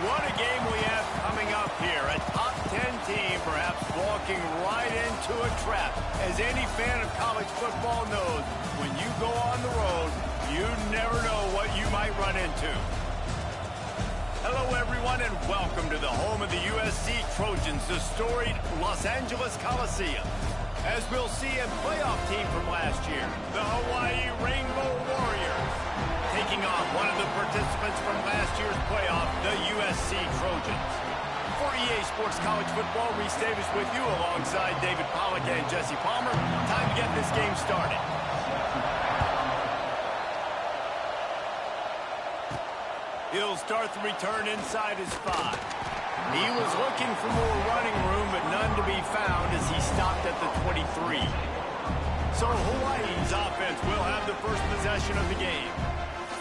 What a game we have coming up here. A top 10 team perhaps walking right into a trap. As any fan of college football knows, when you go on the road, you never know what you might run into. Hello, everyone, and welcome to the home of the USC Trojans, the storied Los Angeles Coliseum. As we'll see, a playoff team from last year, the Hawaii Rainbow Warriors, taking on one of the participants from last year's playoff, the USC Trojans. For EA Sports College Football, Reese Davis with you alongside David Pollack and Jesse Palmer. Time to get this game started. He'll start the return inside his 5. He was looking for more running room, but none to be found as he stopped at the 23. So Hawaii's offense will have the first possession of the game.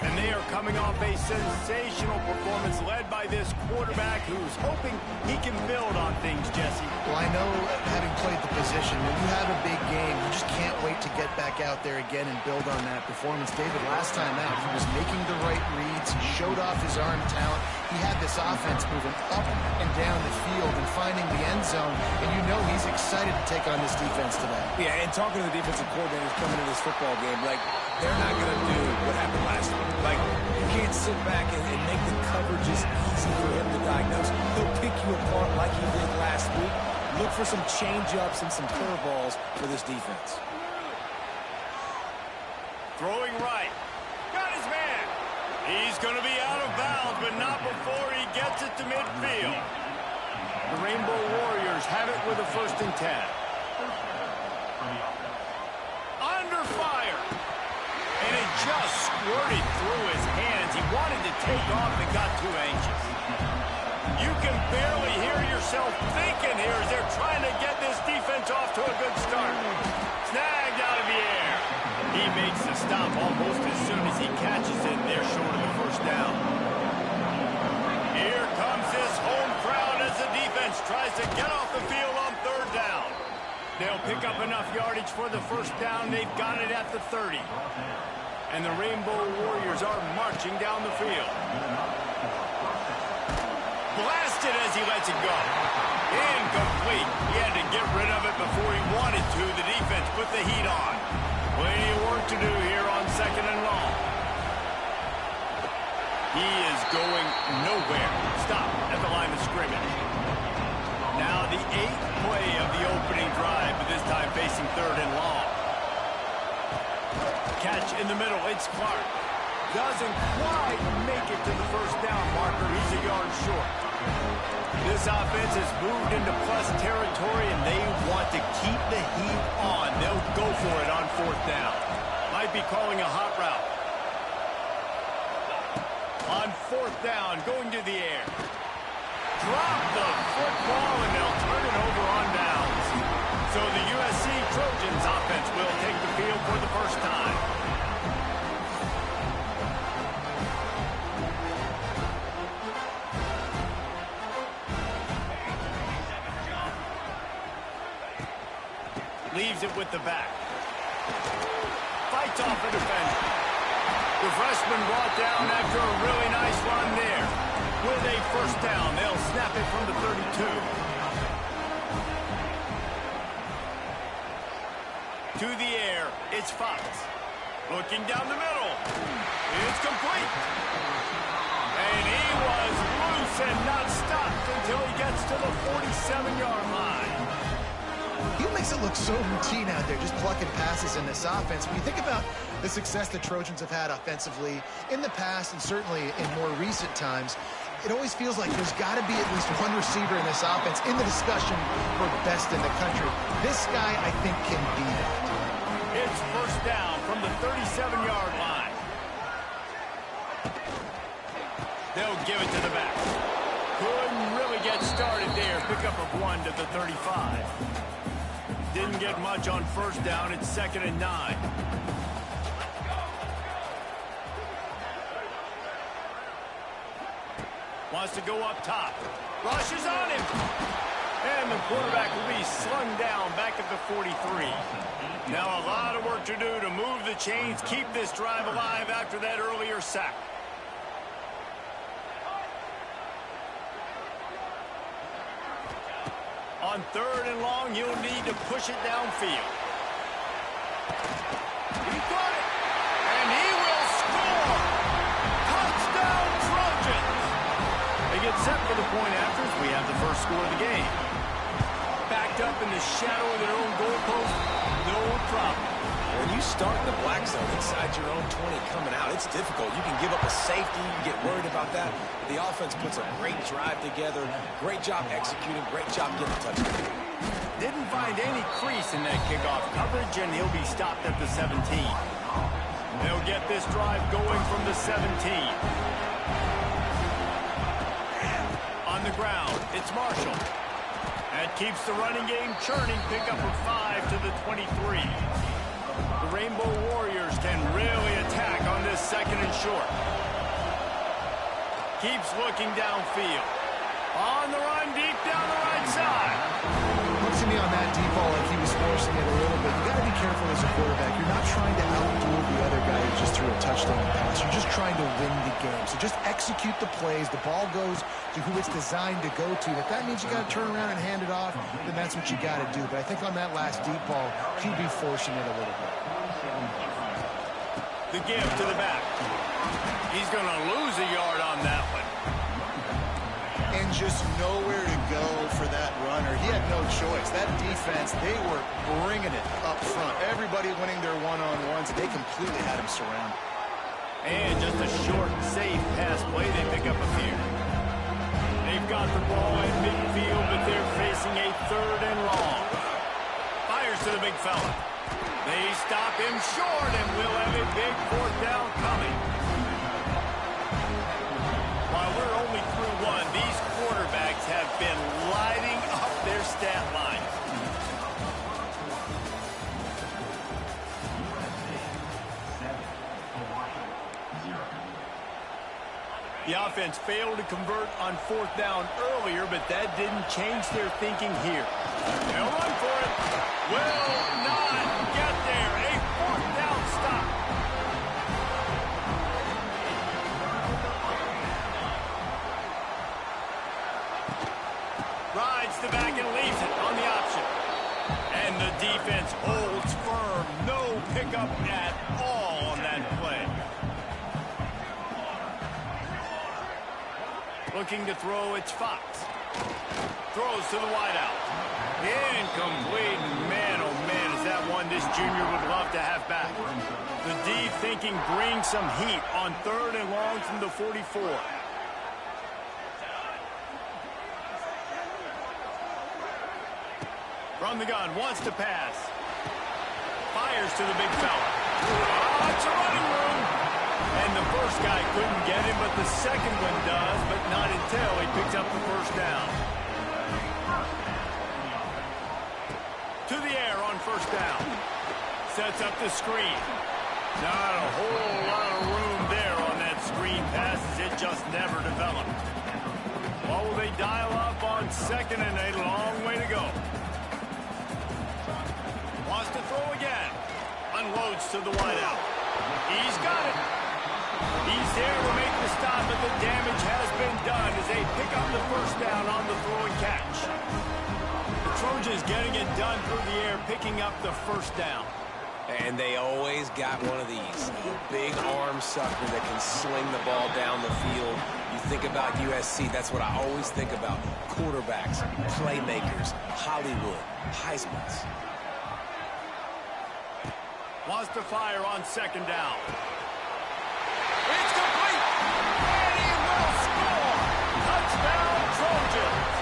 And they are coming off a sensational performance led by this quarterback who's hoping he can build on things, Jesse. Well, I know, having played the position, when you have a big game, you just can't wait to get back out there again and build on that performance. David, last time out, he was making the right reads. He showed off his arm talent. He had this offense moving up and down the field and finding the end zone. And you know he's excited to take on this defense today. Yeah, and talking to the defensive coordinators coming into this football game, like, they're not going to do what happened last week. Like, you can't sit back and make the coverages easy for him to diagnose. He'll pick you apart like he did last week. Look for some change-ups and some curveballs for this defense. Throwing right. Got his man. He's going to be out of bounds, but not before he gets it to midfield. The Rainbow Warriors have it with a 1st and 10. Under fire. And it just squirted through his hands. He wanted to take off and got too anxious. You can barely hear yourself thinking here as they're trying to get this defense off to a good start. Snagged out of the air. He makes the stop almost as soon as he catches it. They're short of the 1st down. Here comes this home crowd as the defense tries to get off the field on 3rd down. They'll pick up enough yardage for the 1st down. They've got it at the 30. And the Rainbow Warriors are marching down the field. Blasted as he lets it go. Incomplete. He had to get rid of it before he wanted to. The defense put the heat on. Plenty of work to do here on 2nd and long. He is going nowhere. Stop at the line of scrimmage. Now the 8th play of the opening drive, but this time facing 3rd and long. Catch in the middle, it's Clark. Doesn't quite make it to the 1st down marker. He's a yard short. This offense has moved into plus territory, and they want to keep the heat on. They'll go for it on 4th down. Might be calling a hot route. On 4th down, going to the air. Drop the football, and they'll turn it over on downs. So the USC Trojans offense will take the field for the 1st time. Leaves it with the back. Fights off a defender. The freshman brought down after a really nice run there. With a 1st down, they'll snap it from the 32. To the air, it's Fox. Looking down the middle. It's complete. And he was loose and not stopped until he gets to the 47-yard line. He makes it look so routine out there, just plucking passes in this offense. When you think about the success the Trojans have had offensively in the past and certainly in more recent times, it always feels like there's got to be at least one receiver in this offense in the discussion for best in the country. This guy, I think, can be that. It's 1st down from the 37-yard line. They'll give it to the back. Couldn't really get started there. Pickup of 1 to the 35. Didn't get much on 1st down. It's 2nd and 9. Wants to go up top. Rushes on him. And the quarterback will be slung down back at the 43. Now a lot of work to do to move the chains, keep this drive alive after that earlier sack. On 3rd and long, you'll need to push it downfield. He got it, and he will score! Touchdown, Trojans! They get set for the point afters. We have the first score of the game. Backed up in the shadow of their own goalpost, no problem. When you start in the black zone inside your own 20 coming out, it's difficult. You can give up a safety, you can get worried about that. The offense puts a great drive together. Great job executing, great job getting the touchdown. Didn't find any crease in that kickoff coverage, and he'll be stopped at the 17. They'll get this drive going from the 17. On the ground, it's Marshall. That keeps the running game churning. Pick up a 5 to the 23. The Rainbow Warriors can really attack on this 2nd and short. Keeps looking downfield. On the run, deep down the right side. Looks to me on that deep ball like he was forcing it a little bit. You got to be careful as a quarterback. You're not trying to outduel the other guy who just threw a touchdown pass. You're just trying to win the game. So just execute the plays. The ball goes to who it's designed to go to. If that means you got to turn around and hand it off, then that's what you got to do. But I think on that last deep ball, he'd be forcing it a little bit. The give to the back. He's going to lose a yard on that one. And just nowhere to go for that runner. He had no choice. That defense, they were bringing it up front. Everybody winning their one-on-ones. They completely had him surrounded. And just a short, safe pass play. They pick up a few. They've got the ball in midfield, but they're facing a 3rd and long. Fires to the big fella. They stop him short, and we'll have a big 4th down coming. While we're only through one, these quarterbacks have been lighting up their stat line. The offense failed to convert on 4th down earlier, but that didn't change their thinking here. They'll run for it. Will not get there. A 4th down stop. Rides the back and leaves it on the option. And the defense holds firm. No pickup at all on that play. Looking to throw, it's Fox. Throws to the wideout. Incomplete. Man, oh man, is that one this junior would love to have back. The D thinking brings some heat on 3rd and long from the 44. From the gun, wants to pass. Fires to the big fella. Oh, it's a running room. And the first guy couldn't get him, but the second one does, but not until he picks up the 1st down. To the air on 1st down. Sets up the screen. Not a whole lot of room there on that screen pass, as it just never developed. What will they dial up on 2nd and a long way to go? Wants to throw again. Unloads to the wideout. He's got it. He's there to make the stop, but the damage has been done as they pick up the 1st down on the throw and catch. The Trojans getting it done through the air, picking up the 1st down. And they always got one of these. A big arm sucker that can sling the ball down the field. You think about USC, that's what I always think about. Quarterbacks, playmakers, Hollywood, Heismans. Wants to fire on 2nd down. It's complete. And he will score. Touchdown, Trojans.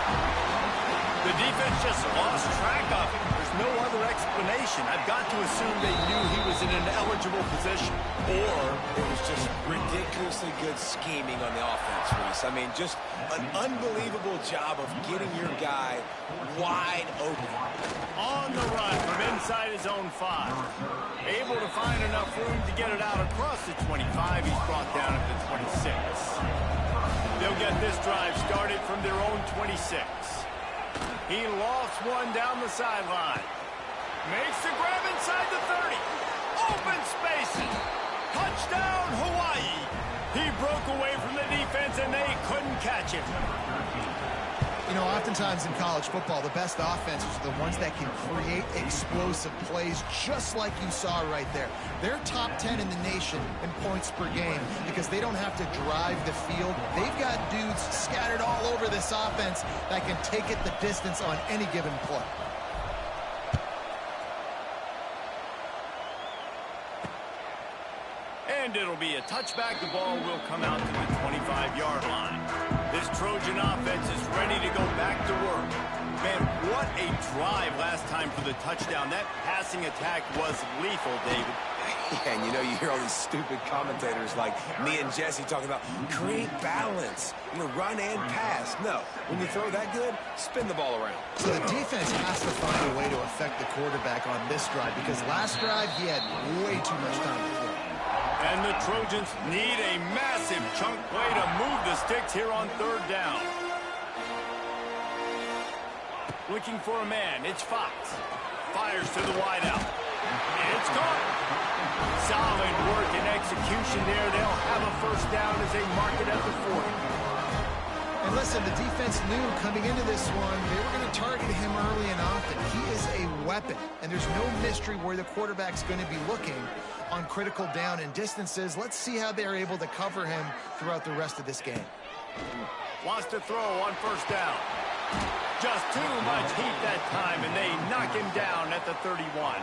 The defense just lost track of him. There's no other explanation. I've got to assume they knew he was in an eligible position. Or it was just ridiculously good scheming on the offense, Reese. I mean, just an unbelievable job of getting your guy wide open. On the run from inside his own 5. Able to find enough room to get it out across the 25. He's brought down at the 26. They'll get this drive started from their own 26. He lofts one down the sideline. Makes the grab inside the 30. Open spaces. Touchdown, Hawaii. He broke away from the defense, and they couldn't catch him. You know, oftentimes in college football, the best offenses are the ones that can create explosive plays, just like you saw right there. They're top 10 in the nation in points per game because they don't have to drive the field. They've got dudes scattered all over this offense that can take it the distance on any given play. And it'll be a touchback. The ball will come out to the 25-yard line. This Trojan offense is ready to go back to work. Man, what a drive last time for the touchdown. That passing attack was lethal, David. Yeah, and you know, you hear all these stupid commentators like me and Jesse talking about create balance, run and pass. No, when you throw that good, spin the ball around. So the defense has to find a way to affect the quarterback on this drive because last drive he had way too much time to throw. And the Trojans need a massive chunk play to move the sticks here on third down. Looking for a man, it's Fox. Fires to the wideout. It's caught. Solid work and execution there. They'll have a first down as they mark it at the 40. And listen, the defense knew coming into this one, they were going to target him early and often. He is a weapon, and there's no mystery where the quarterback's going to be looking on critical down and distances. Let's see how they're able to cover him throughout the rest of this game. Wants to throw on first down. Just too much heat that time, and they knock him down at the 31.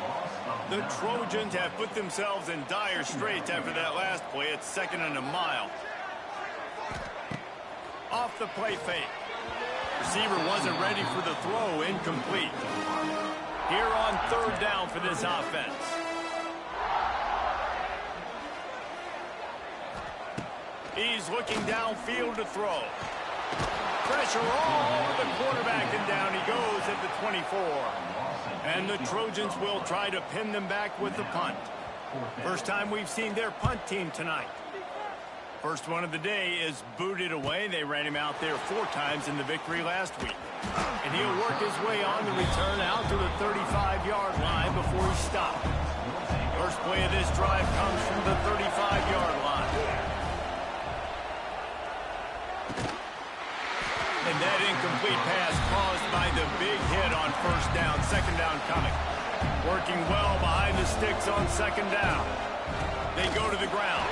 The Trojans have put themselves in dire straits after that last play. It's 2nd and a mile. Off the play fake. Receiver wasn't ready for the throw. Incomplete. Here on third down for this offense. He's looking downfield to throw. Pressure all over the quarterback, and down he goes at the 24. And the Trojans will try to pin them back with the punt. First time we've seen their punt team tonight. First one of the day is booted away. They ran him out there 4 times in the victory last week. And he'll work his way on the return out to the 35-yard line before he stopped. First play of this drive comes from the 35-yard line. And that incomplete pass caused by the big hit on first down. Second down coming. Working well behind the sticks on second down. They go to the ground.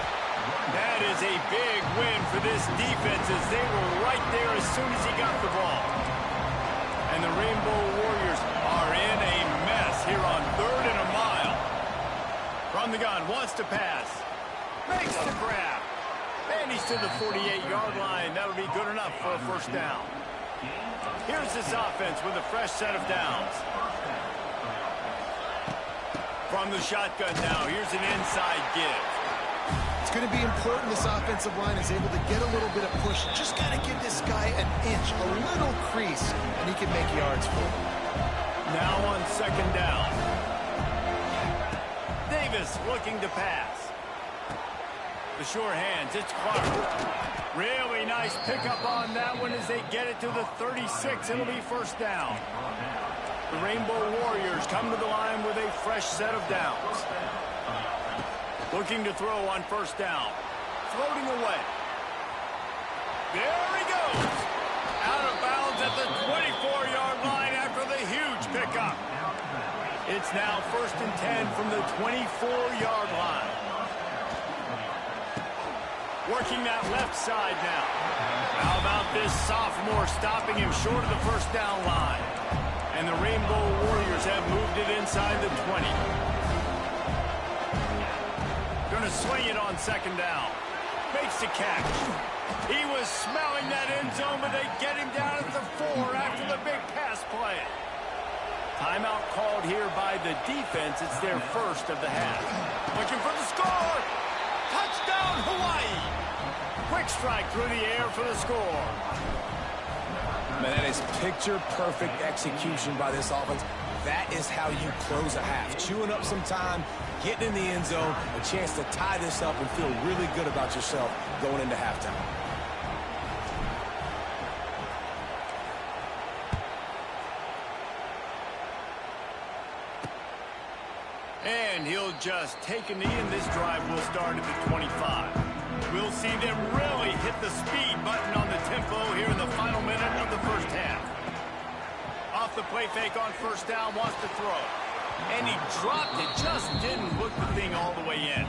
That is a big win for this defense as they were right there as soon as he got the ball. And the Rainbow Warriors are in a mess here on 3rd and a mile. From the gun, wants to pass. Makes the grab. And he's to the 48-yard line. That'll be good enough for a first down. Here's this offense with a fresh set of downs. From the shotgun now, here's an inside give. It's going to be important this offensive line is able to get a little bit of push. Just got to give this guy an inch, a little crease, and he can make yards for him. Now on second down. Davis looking to pass. The sure hands, it's Clark. Really nice pickup on that one as they get it to the 36. It'll be first down. The Rainbow Warriors come to the line with a fresh set of downs. Looking to throw on first down. Floating away. There he goes. Out of bounds at the 24-yard line after the huge pickup. It's now 1st and 10 from the 24-yard line. Working that left side now. How about this sophomore stopping him short of the first down line? And the Rainbow Warriors have moved it inside the 20. Going to swing it on second down. Makes the catch. He was smelling that end zone, but they get him down at the 4 after the big pass play. Timeout called here by the defense. It's their first of the half. Looking for the score. Touchdown, Hawaii. Quick strike through the air for the score. Man, that is picture-perfect execution by this offense. That is how you close a half. Chewing up some time, getting in the end zone, a chance to tie this up and feel really good about yourself going into halftime. And he'll just take a knee, and this drive will start at the 25. We'll see them really hit the speed button on the tempo here in the final minute of the first half. Off the play fake on first down, wants to throw. And he dropped it, just didn't look the thing all the way in.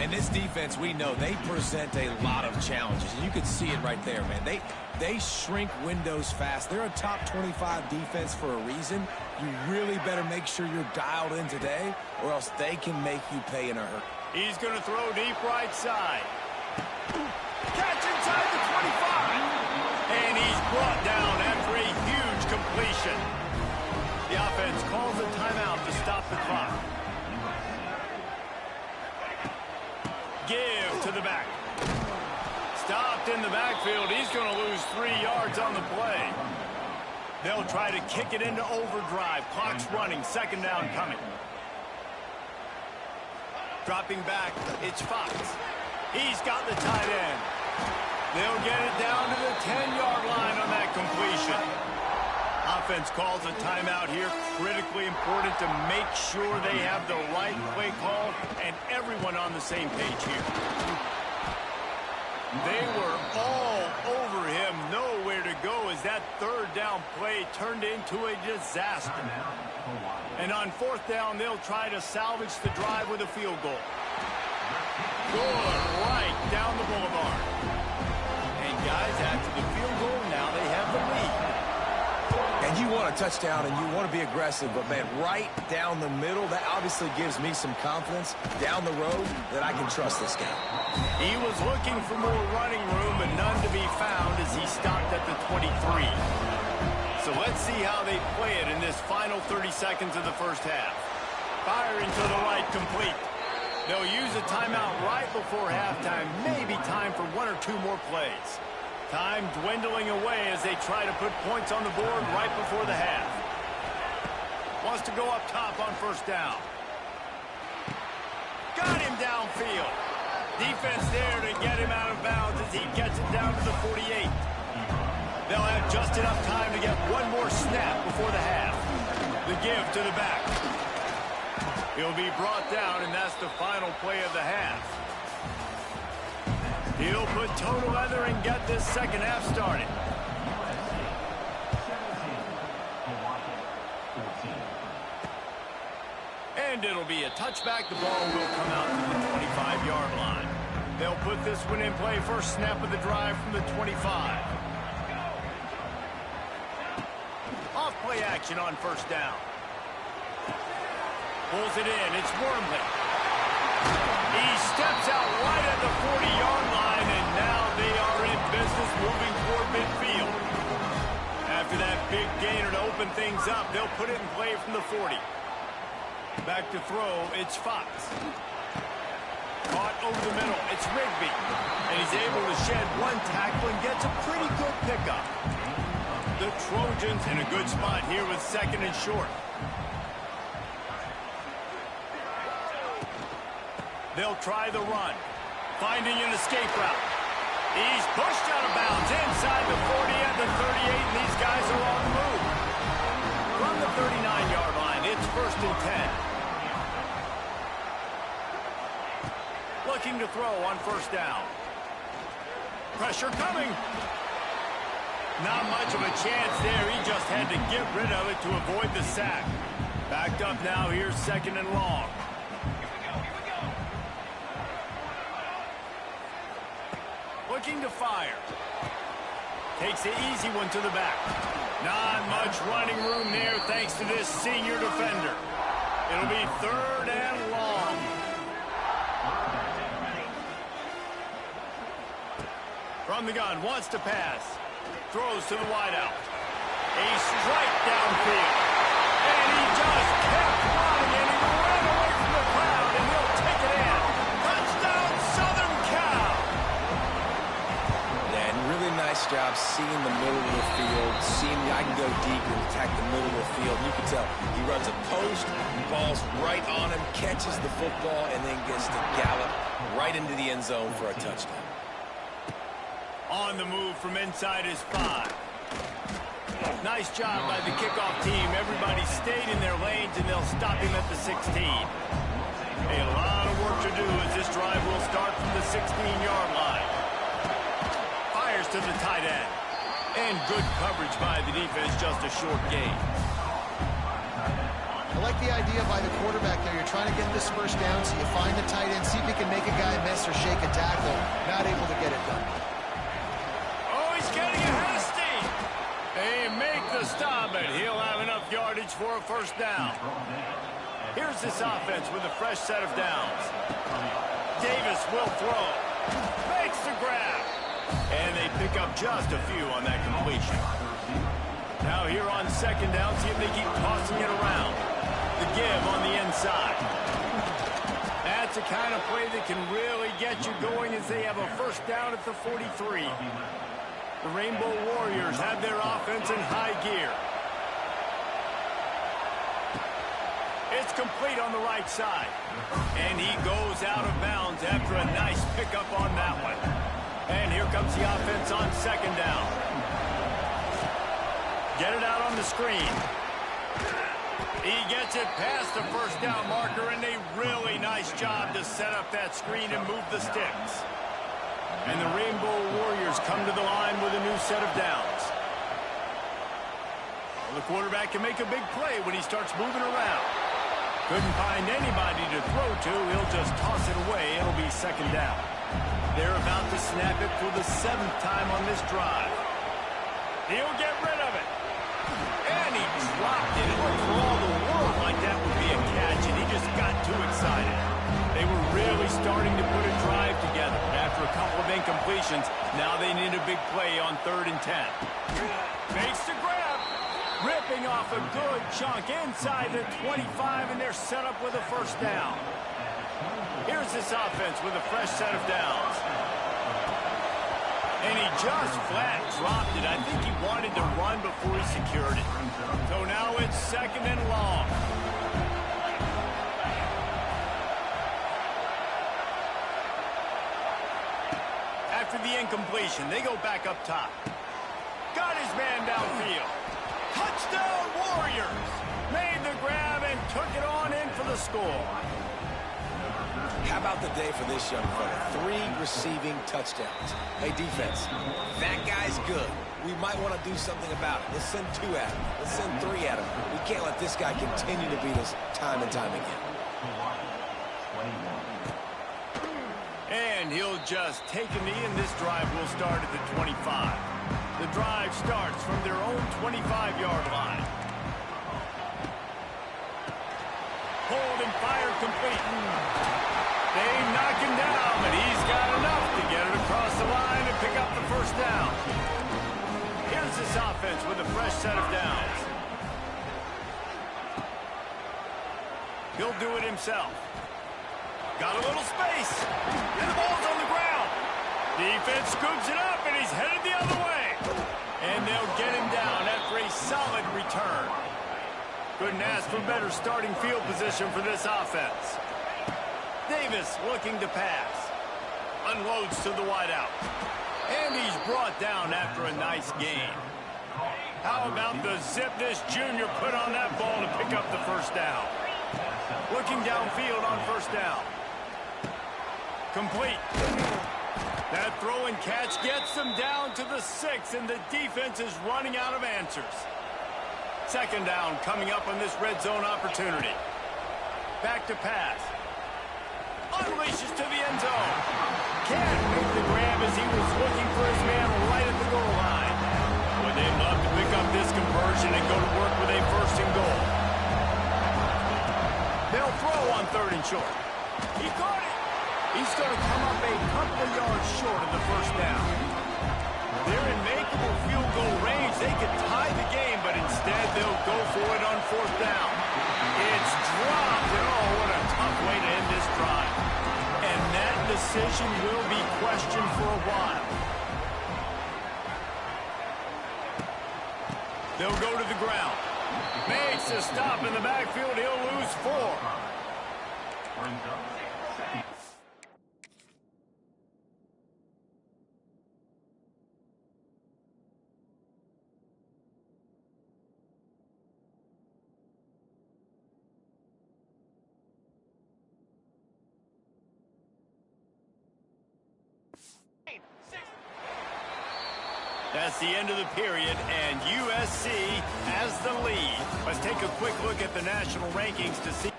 And this defense, we know, they present a lot of challenges. And you can see it right there, man. They shrink windows fast. They're a top 25 defense for a reason. You really better make sure you're dialed in today, or else they can make you pay in a hurry. He's going to throw deep right side. Catch inside the 25. And he's brought down after a huge completion. The offense calls a timeout to stop the clock. Give to the back. Stopped in the backfield. He's going to lose 3 yards on the play. They'll try to kick it into overdrive. Clock's running. Second down coming. Dropping back, it's Fox. He's got the tight end. They'll get it down to the 10-yard line on that completion. Offense calls a timeout here. Critically important to make sure they have the right play call and everyone on the same page here. They were all over him. Nowhere to go as that third down play turned into a disaster. And on fourth down, they'll try to salvage the drive with a field goal. Good right down the boulevard. And guys, after the field goal, now they have the lead. And you want a touchdown and you want to be aggressive, but man, right down the middle, that obviously gives me some confidence down the road that I can trust this guy. He was looking for more running room, but none to be found as he stopped at the 23. So let's see how they play it in this final 30 seconds of the first half. Firing to the right, complete. They'll use a timeout right before halftime, maybe time for 1 or 2 more plays. Time dwindling away as they try to put points on the board right before the half. Wants to go up top on first down. Got him downfield. Defense there to get him out of bounds as he gets it down to the 48. They'll have just enough time to get one more snap before the half. The give to the back. He'll be brought down, and that's the final play of the half. He'll put toe to leather and get this second half started. And it'll be a touchback. The ball will come out to the 25-yard line. They'll put this one in play. First snap of the drive from the 25. Off play action on first down. Pulls it in. It's Wormley. He steps out right at the 40-yard line, and now they are in business moving toward midfield. After that big gainer to open things up, they'll put it in play from the 40. Back to throw, it's Fox. Caught over the middle, it's Rigby. And he's able to shed one tackle and gets a pretty good pickup. The Trojans in a good spot here with second and short. They'll try the run. Finding an escape route. He's pushed out of bounds inside the 40 and the 38, and these guys are on the move. From the 39-yard line, it's first and 10. Looking to throw on first down. Pressure coming. Not much of a chance there. He just had to get rid of it to avoid the sack. Backed up now. Here's second and long. Looking to fire. Takes the easy one to the back. Not much running room there thanks to this senior defender. It'll be third and long. From the gun, wants to pass. Throws to the wideout. A strike downfield. And he just kept running, and he ran away from the crowd, and he'll take it in. Touchdown, Southern Cal. Yeah, and really nice job seeing the middle of the field, seeing I can go deep and attack the middle of the field. You can tell he runs a post, ball's right on him, catches the football, and then gets to gallop right into the end zone for a touchdown. On the move from inside his 5. Nice job by the kickoff team. Everybody stayed in their lanes, and they'll stop him at the 16. A lot of work to do as This drive will start from the 16-yard line. Fires to the tight end. And good coverage by the defense, just a short gain. I like the idea by the quarterback there. You're trying to get this first down, so you find the tight end, see if he can make a guy miss or shake a tackle. Not able to get it done. Oh, he's getting ahead of steam. They make the stop, and he'll have enough yardage for a first down. Here's this offense with a fresh set of downs. Davis will throw. Makes the grab. And they pick up just a few on that completion. Now here on second down, see if they keep tossing it around. The give on the inside. That's the kind of play that can really get you going as they have a first down at the 43. The Rainbow Warriors have their offense in high gear. It's complete on the right side. And he goes out of bounds after a nice pickup on that one. And here comes the offense on second down. Get it out on the screen. He gets it past the first down marker, and a really nice job to set up that screen and move the sticks. And the Rainbow Warriors come to the line with a new set of downs. Well, the quarterback can make a big play when he starts moving around. Couldn't find anybody to throw to. He'll just toss it away. It'll be second down. They're about to snap it for the 7th time on this drive. He'll get rid of it. And he dropped it. It looked for all the world like that would be a catch, and he just got too excited. They were really starting to put a drive together. After a couple of incompletions, now they need a big play on 3rd and 10. Makes the grab. Ripping off a good chunk inside the 25, and they're set up with a first down. Here's this offense with a fresh set of downs. And he just flat dropped it. I think he wanted to run before he secured it. So now it's second and long. After the incompletion, they go back up top. Got his man downfield. Touchdown Warriors! Made the grab and took it on in for the score. How about the day for this young fella? 3 receiving touchdowns. Hey, defense, that guy's good. We might want to do something about it. Let's send 2 at him. Let's send 3 at him. We can't let this guy continue to beat us time and time again. And he'll just take a knee, and this drive will start at the 25. The drive starts from their own 25-yard line. Hold and fire complete. They knock him down, but he's got enough to get it across the line and pick up the first down. Here's this offense with a fresh set of downs. He'll do it himself. Got a little space, and the ball's on the ground. Defense scoops it up, and he's headed the other way. And they'll get him down after a solid return. Couldn't ask for better starting field position for this offense. Davis looking to pass. Unloads to the wideout. And he's brought down after a nice gain. How about the zip this junior put on that ball to pick up the first down? Looking downfield on first down. Complete. That throw and catch gets them down to the 6, and the defense is running out of answers. Second down coming up on this red zone opportunity. Back to pass. Unleashes to the end zone. Can't make the grab as he was looking for his man right at the goal line. Boy, they'd love to pick up this conversion and go to work with a first and goal. They'll throw on 3rd and short. He caught it. He's going to come up a couple of yards short of the first down. They're in makeable field goal range. They could tie the game, but instead they'll go for it on 4th down. It's dropped, and oh, what a tough way to end this drive. And that decision will be questioned for a while. They'll go to the ground. Makes a stop in the backfield. He'll lose 4. That's the end of the period, and USC has the lead. Let's take a quick look at the national rankings to see.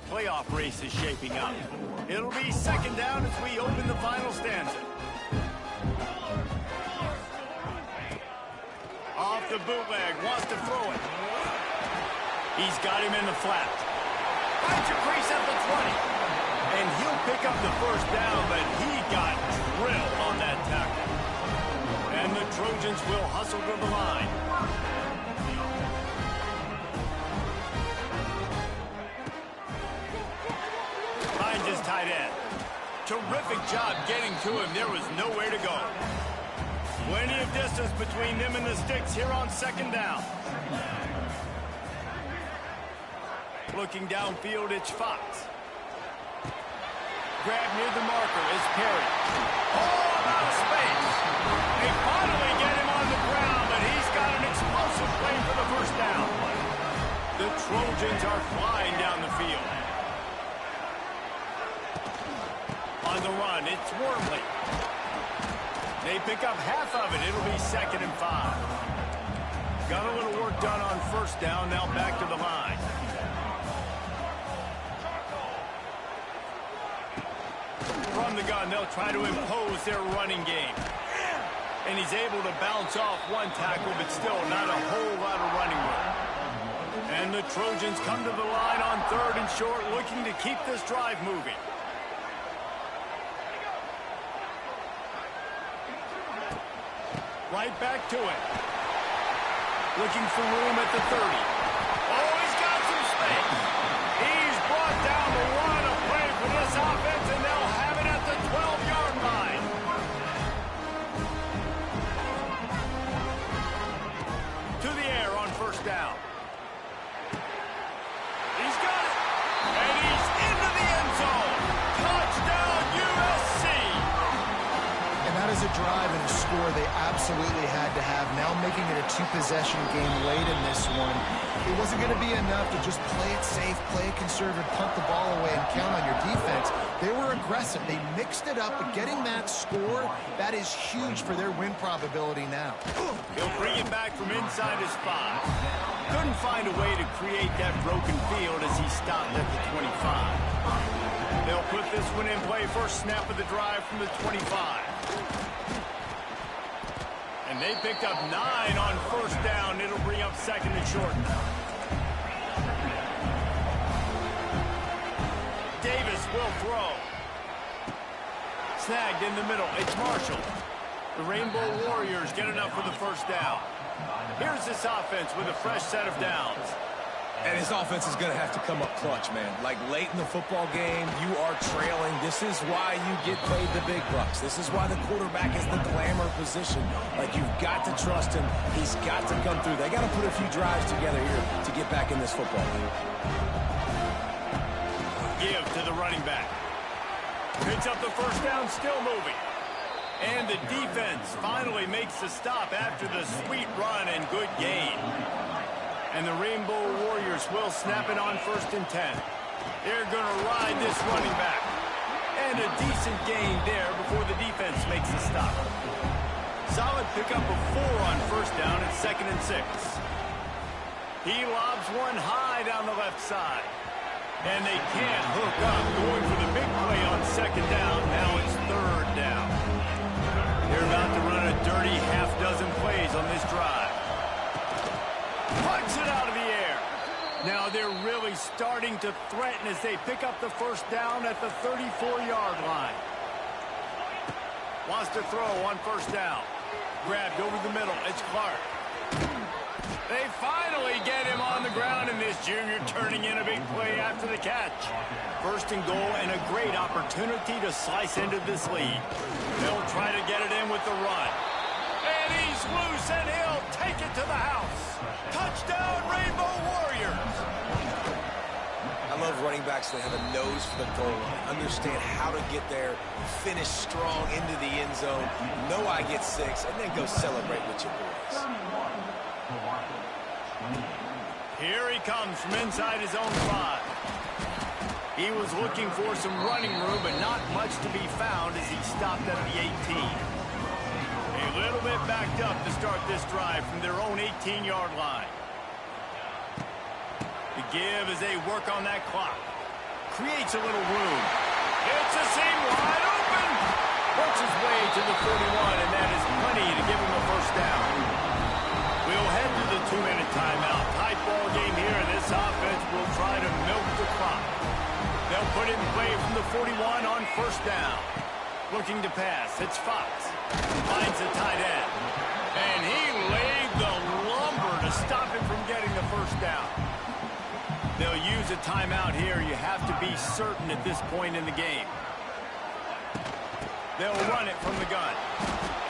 Playoff race is shaping up. It'll be second down as we open the final stanza. Off the bootleg, wants to throw it. He's got him in the flat. Finds your crease at the 20. And he'll pick up the first down, but he got drilled on that tackle. And the Trojans will hustle to the line. Finds his tight end. Terrific job getting to him. There was nowhere to go. Plenty of distance between them and the sticks here on second down. Looking downfield, it's Fox. Grab near the marker is Perry. Oh, out of space. They finally get him on the ground, but he's got an explosive play for the first down. The Trojans are flying down the field. On the run, it's Wormley. They pick up half of it. It'll be 2nd and 5. Got a little work done on first down. Now back to the line. From the gun, they'll try to impose their running game. And he's able to bounce off one tackle, but still not a whole lot of running room. And the Trojans come to the line on 3rd and short, looking to keep this drive moving. Right back to it. Looking for room at the 30. Oh, he's got some space. He's brought down the line of play for this offense, and they'll have it at the 12-yard line. To the air on first down. He's got it. And he's into the end zone. Touchdown, USC. And that is a drive and a score they absolutely had to have. Now making it a 2-possession game late in this one. It wasn't going to be enough to just play it safe, play it conservative, punt the ball away, and count on your defense. They were aggressive. They mixed it up, but getting that score, that is huge for their win probability now. He'll bring it back from inside his 5. Couldn't find a way to create that broken field as he stopped at the 25. They'll put this one in play. First snap of the drive from the 25. And they picked up 9 on first down. It'll bring up 2nd and short. Davis will throw. Snagged in the middle. It's Marshall. The Rainbow Warriors get enough for the first down. Here's this offense with a fresh set of downs. And his offense is going to have to come up clutch, man. Like late in the football game, you are trailing. This is why you get paid the big bucks. This is why the quarterback is the glamour position. Like, you've got to trust him. He's got to come through. They got to put a few drives together here to get back in this football game. Give to the running back. Picks up the first down, still moving. And the defense finally makes the stop after the sweet run and good gain. And the Rainbow Warriors will snap it on 1st and 10. They're going to ride this running back. And a decent gain there before the defense makes the stop. Solid pickup of 4 on first down at 2nd and 6. He lobs one high down the left side. And they can't hook up, going for the big play on 2nd down. Now it's 3rd down. They're about to run a dirty half-dozen plays on this drive. Punch it out of the air. Now they're really starting to threaten as they pick up the first down at the 34-yard line. Wants to throw on first down. Grabbed over the middle. It's Clark. They finally get him on the ground, and this junior turning in a big play after the catch. 1st and goal, and a great opportunity to slice into this lead. They'll try to get it in with the run. And he's loose, and he'll take it to the house. Touchdown, Rainbow Warriors. I love running backs that have a nose for the goal line, understand how to get there, finish strong into the end zone, know I get 6, and then go celebrate with your boys. Here he comes from inside his own 5. He was looking for some running room, but not much to be found as he stopped at the 18. A little bit backed up to start this drive from their own 18-yard line. The give as they work on that clock. Creates a little room. It's a seam wide open. Works his way to the 41, and that is plenty to give him a first down. We'll head to timeout. Tight ball game here, and this offense will try to milk the clock. They'll put it in play from the 41 on first down. Looking to pass. It's Fox. Finds the tight end. And he laid the lumber to stop him from getting the first down. They'll use a timeout here. You have to be certain at this point in the game. They'll run it from the gun.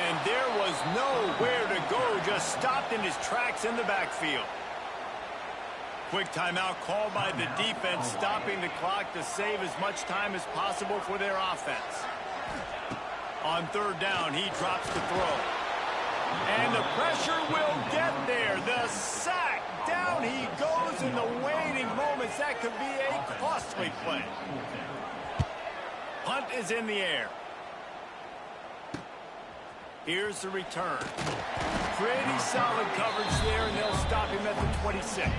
And there was nowhere to go, just stopped in his tracks in the backfield. Quick timeout called by the defense, stopping the clock to save as much time as possible for their offense. On third down, he drops to throw. And the pressure will get there. The sack. Down he goes in the waiting moments. That could be a costly play. Punt is in the air. Here's the return. Pretty solid coverage there, and they'll stop him at the 26.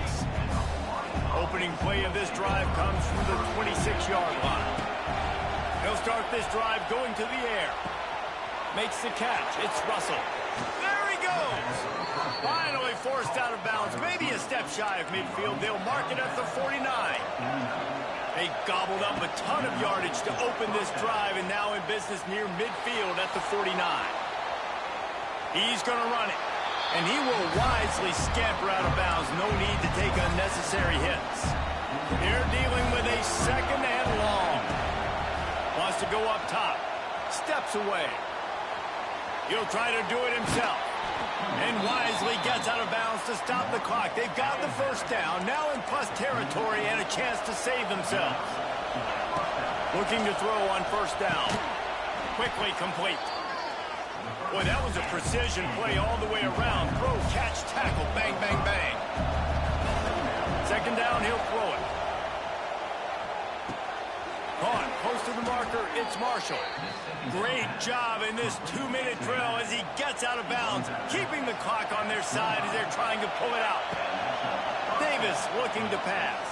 Opening play of this drive comes from the 26-yard line. They'll start this drive going to the air. Makes the catch. It's Russell. There he goes. Finally forced out of bounds. Maybe a step shy of midfield. They'll mark it at the 49. They gobbled up a ton of yardage to open this drive, and now in business near midfield at the 49. He's going to run it, and he will wisely scamper out of bounds. No need to take unnecessary hits. They're dealing with a second and long. Wants to go up top. Steps away. He'll try to do it himself. And wisely gets out of bounds to stop the clock. They've got the first down, now in plus territory and a chance to save themselves. Looking to throw on first down. Quickly complete. Boy, that was a precision play all the way around. Throw, catch, tackle, bang, bang, bang. Second down, he'll throw it. Caught, close to the marker, it's Marshall. Great job in this 2-minute drill as he gets out of bounds, keeping the clock on their side as they're trying to pull it out. Davis looking to pass.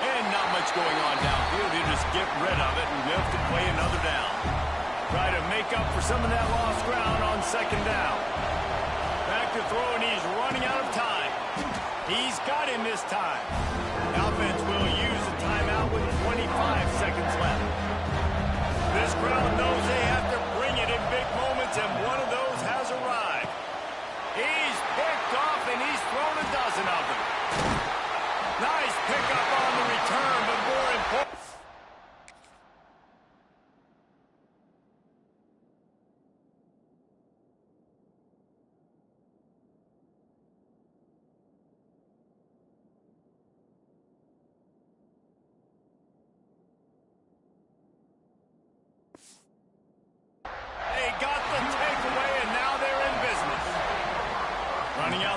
And not much going on downfield. He'll just get rid of it and live to play another down. Try to make up for some of that lost ground on second down. Back to throw, and he's running out of time. He's got him this time. The offense will use a timeout with 25 seconds left. This crowd knows they have to bring it in big moments, and one of those has arrived. He's picked off, and he's thrown a dozen of them. Nice pickup on the return, but more important.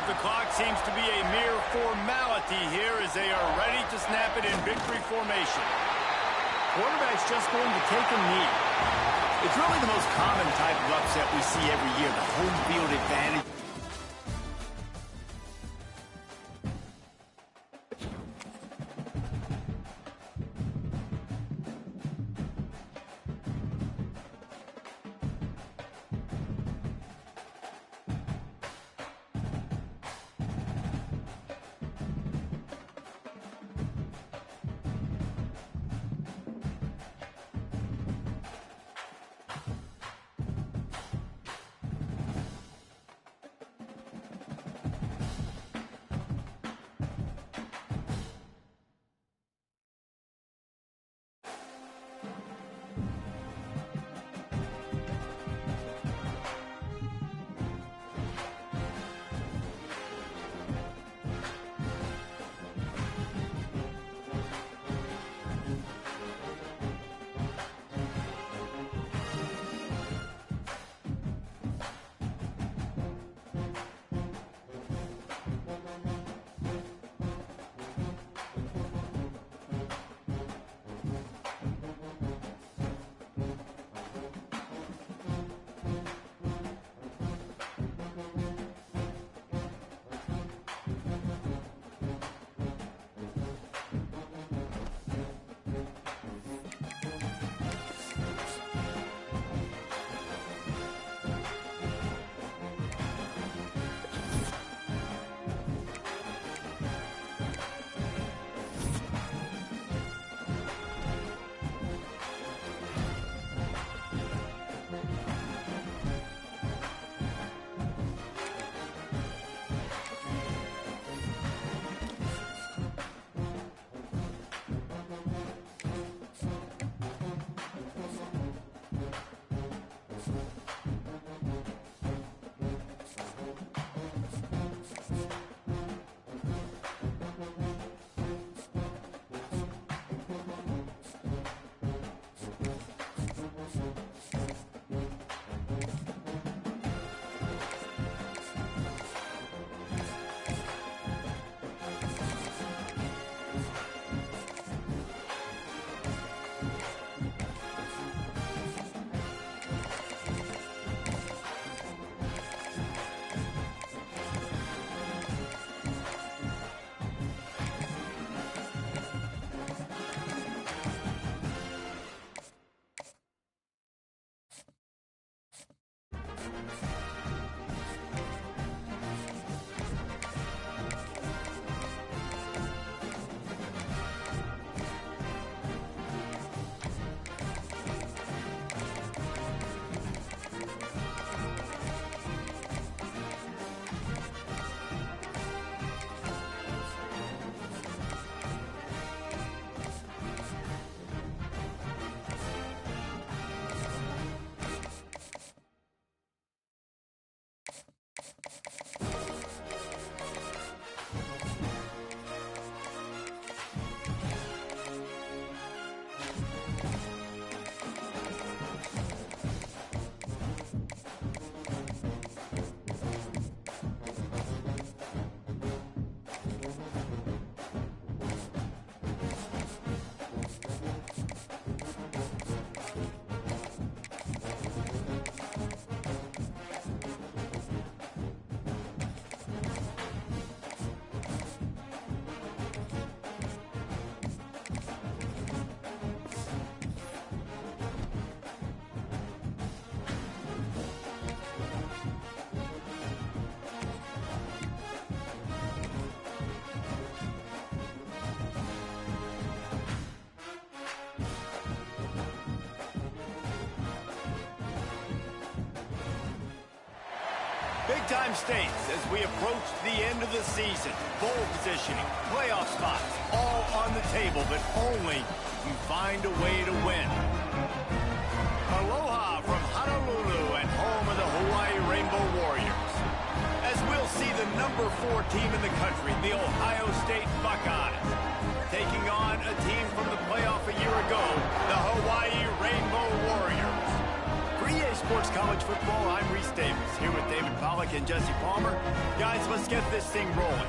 The clock seems to be a mere formality here as they are ready to snap it in victory formation. Quarterback's just going to take a knee. It's really the most common type of upset we see every year, the home field advantage. Big-time stakes as we approach the end of the season. Bowl positioning, playoff spots, all on the table, but only if you find a way to win. Aloha from Honolulu and home of the Hawaii Rainbow Warriors. As we'll see the number 4 team in the country, the Ohio State Buckeyes, taking on a team from the playoff a year ago, the Hawaii Rainbow Warriors. For EA Sports College Football, I'm Reese Davis, here with David Pollack and Jesse Palmer. Guys, let's get this thing rolling.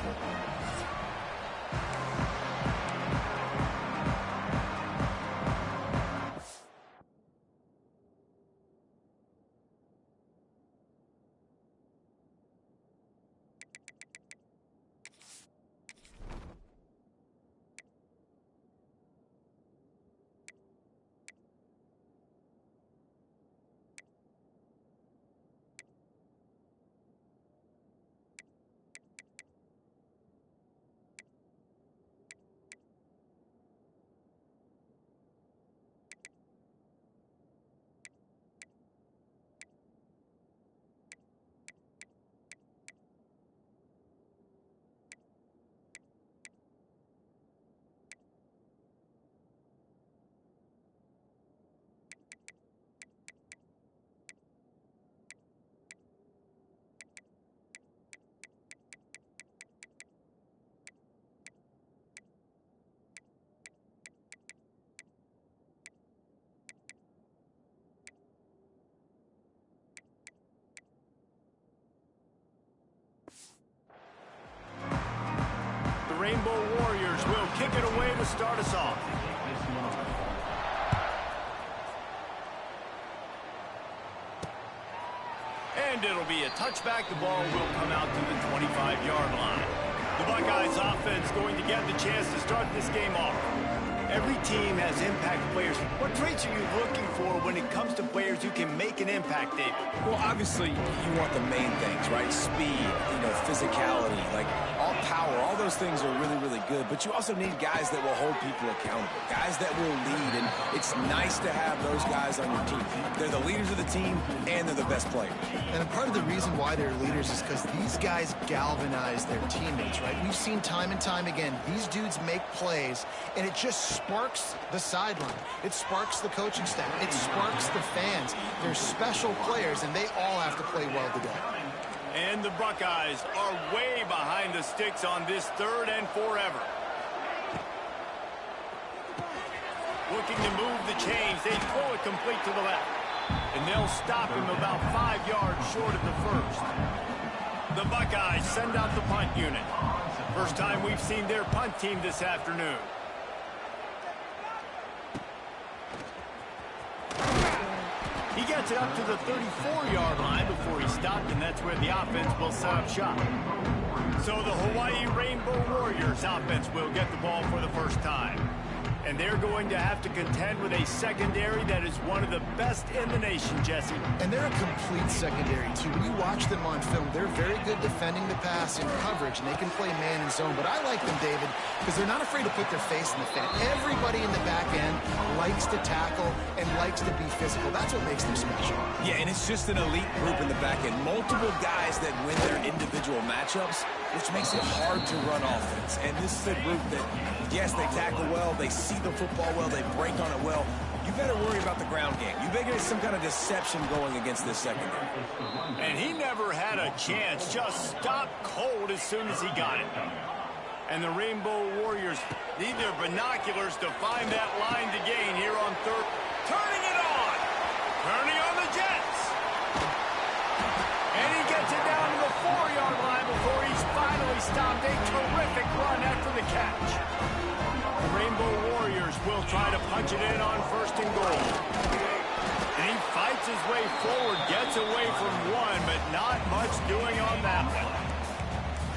Rainbow Warriors will kick it away to start us off. And it'll be a touchback. The ball will come out to the 25-yard line. The Buckeyes offense going to get the chance to start this game off. Every team has impact players. What traits are you looking for when it comes to players who can make an impact, David? Well, obviously, you want the main things, right? Speed, physicality, like all power, all those things are really, really good. But you also need guys that will hold people accountable, guys that will lead. And it's nice to have those guys on your team. They're the leaders of the team, and they're the best players. And part of the reason why they're leaders is because these guys galvanize their teammates, right? We've seen time and time again, these dudes make plays, and it just sparks the sideline. It sparks the coaching staff. It sparks the fans. They're special players, and they all have to play well together. And the Buckeyes are way behind the sticks on this 3rd and forever. Looking to move the chains. They throw it complete to the left. And they'll stop him about 5 yards short of the first. The Buckeyes send out the punt unit. First time we've seen their punt team this afternoon. He gets it up to the 34-yard line before he stopped, and that's where the offense will set up shop. So the Hawaii Rainbow Warriors offense will get the ball for the first time. And they're going to have to contend with a secondary that is one of the best in the nation, Jesse. And they're a complete secondary, too. When you watch them on film, they're very good defending the pass in coverage, and they can play man and zone. But I like them, David, because they're not afraid to put their face in the fan. Everybody in the back end likes to tackle and likes to be physical. That's what makes them special. Yeah, and it's just an elite group in the back end. Multiple guys that win their individual matchups, which makes it hard to run offense. And this is a group that, yes, they tackle well, they see the football well, they break on it well. You better worry about the ground game. You better get some kind of deception going against this secondary. And he never had a chance. Just stopped cold as soon as he got it. And the Rainbow Warriors need their binoculars to find that line to gain here on 3rd. Turning it on. Turning on the Jets. And he gets it down to the 4-yard line before he's finally stopped. A terrific run after the catch. The Rainbow Warriors will try to punch it in on 1st and goal. And he fights his way forward, gets away from one, but not much doing on that one.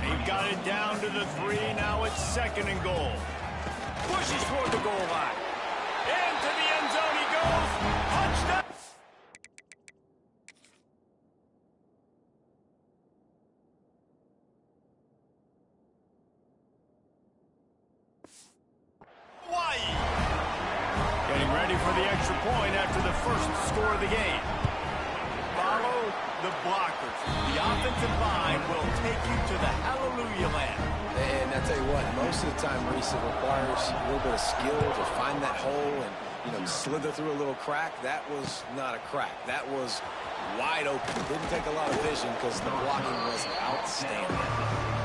They've got it down to the 3, now it's 2nd and goal. Pushes toward the goal line. Into the end zone he goes. Touchdown! Getting ready for the extra point after the first score of the game. Follow the blockers. The offense defensive line will take you to the hallelujah land. And I tell you what, most of the time, Reese, it requires a little bit of skill to find that hole and, slither through a little crack. That was not a crack. That was wide open. Didn't take a lot of vision because the blocking was outstanding.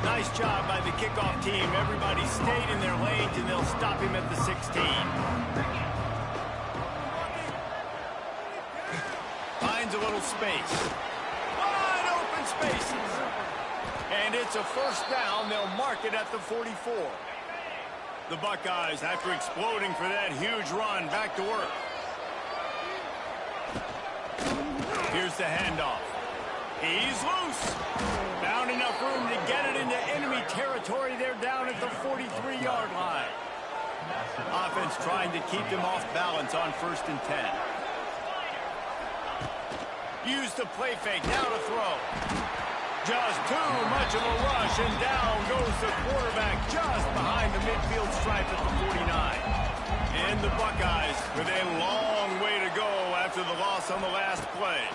Nice job by the kickoff team. Everybody stayed in their lanes, and they'll stop him at the 16. Finds a little space. Wide open spaces. And it's a first down. They'll mark it at the 44. The Buckeyes, after exploding for that huge run, back to work. Here's the handoff. He's loose. Found enough room to get it into enemy territory. They're down at the 43-yard line. Offense trying to keep them off balance on 1st and 10. Use the play fake. Now to throw. Just too much of a rush, and down goes the quarterback just behind the midfield stripe at the 49. And the Buckeyes with a long way to go after the loss on the last play.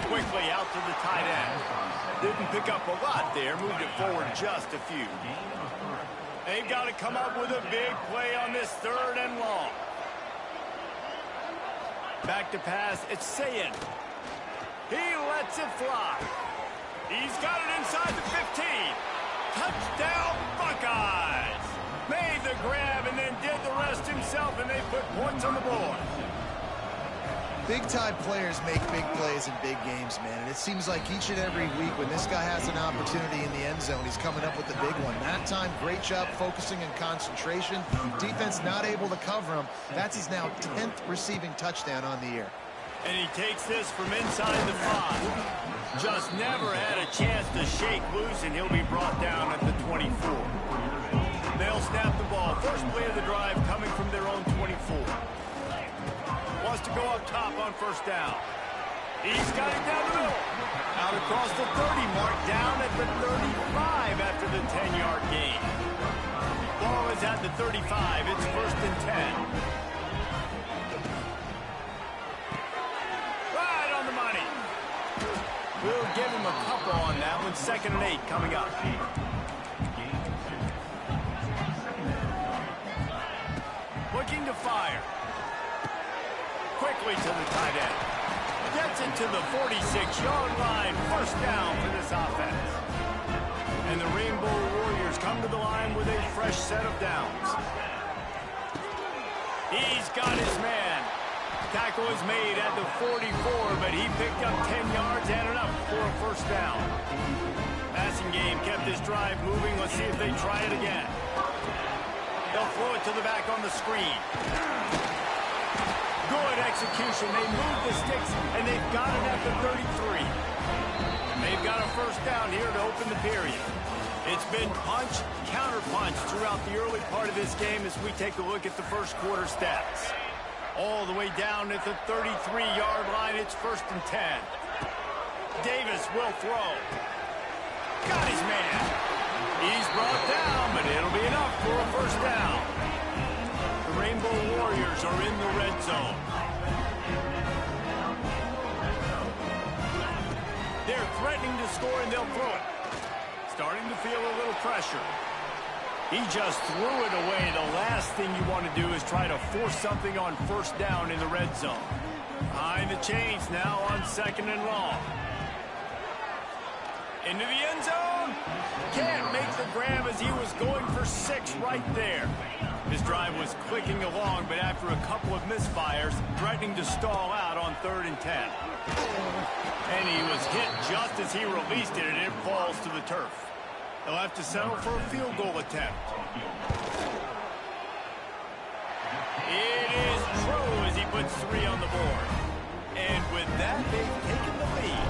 Quickly out to the tight end. Didn't pick up a lot there, moved it forward just a few. They've got to come up with a big play on this 3rd and long. Back to pass, it's Ncaa. He lets it fly. He's got it inside the 15. Touchdown, Buckeyes. Made the grab and then did the rest himself, and they put points on the board. Big-time players make big plays in big games, man. And it seems like each and every week when this guy has an opportunity in the end zone, he's coming up with a big one. That time, great job focusing and concentration. Defense not able to cover him. That's his now 10th receiving touchdown on the year. And he takes this from inside the 5. Just never had a chance to shake loose, and he'll be brought down at the 24. They'll snap the ball. First play of the drive coming from their own 24. Wants to go up top on 1st down. He's got it down the middle. Out across the 30 mark, down at the 35 after the 10-yard gain. Ball is at the 35. It's 1st and 10. We'll give him a couple on that one. 2nd and 8 coming up. Looking to fire. Quickly to the tight end. Gets it to the 46-yard line. 1st down for this offense. And the Rainbow Warriors come to the line with a fresh set of downs. He's got his man. Tackle is made at the 44, but he picked up 10 yards and enough for a 1st down. Passing game kept this drive moving. Let's see if they try it again. They'll throw it to the back on the screen. Good execution. They move the sticks, and they've got it at the 33. They've got a 1st down here to open the period. It's been punch, counter-punch throughout the early part of this game as we take a look at the 1st quarter stats. All the way down at the 33-yard line. It's 1st and 10. Davis will throw. Got his man. He's brought down, but it'll be enough for a 1st down. The Rainbow Warriors are in the red zone. They're threatening to score, and they'll throw it. Starting to feel a little pressure. He just threw it away. The last thing you want to do is try to force something on 1st down in the red zone. Behind the chains now on 2nd and long. Into the end zone. Can't make the grab as he was going for 6 right there. His drive was clicking along, but after a couple of misfires, threatening to stall out on 3rd and 10. And he was hit just as he released it, and it falls to the turf. They'll have to settle for a field goal attempt. It is true as he puts 3 on the board. And with that, they've taken the lead.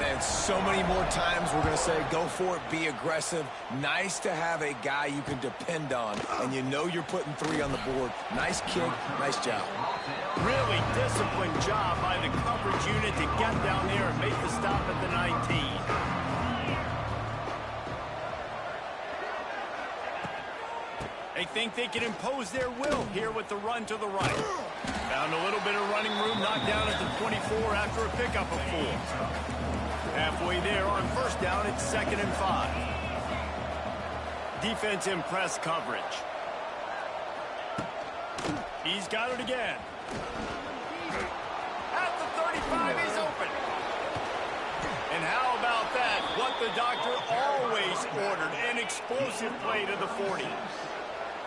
And so many more times we're going to say, go for it, be aggressive. Nice to have a guy you can depend on, and you know you're putting 3 on the board. Nice kick, nice job. Really disciplined job by the coverage unit to get down there and make the stop at the 19. They think they can impose their will here with the run to the right. Found a little bit of running room, knocked down at the 24 after a pickup of 4. Halfway there on first down, it's 2nd and 5. Defense in press coverage. He's got it again. At the 35, he's open. And how about that? What the doctor always ordered, an explosive play to the 40.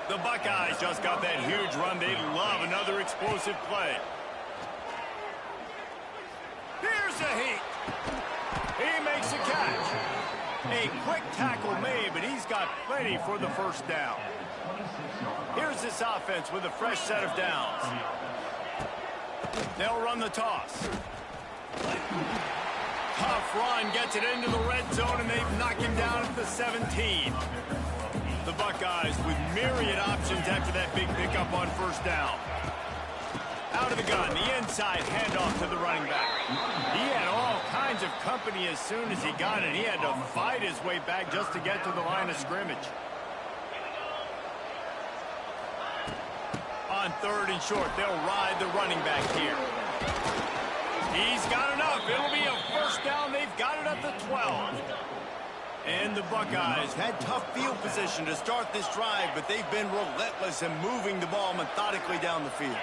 The Buckeyes just got that huge run. They love another explosive play. Here's a heat. He makes a catch. A quick tackle made, but he's got plenty for the first down. Here's this offense with a fresh set of downs. They'll run the toss. Tough run, gets it into the red zone, and they've knocked him down at the 17. The Buckeyes with myriad options after that big pickup on first down. Out of the gun, the inside handoff to the running back. He had all kinds of company as soon as he got it. He had to fight his way back just to get to the line of scrimmage. On 3rd and short, they'll ride the running back here. He's got enough. It'll be a first down. They've got it at the 12. And the Buckeyes had tough field position to start this drive, but they've been relentless in moving the ball methodically down the field.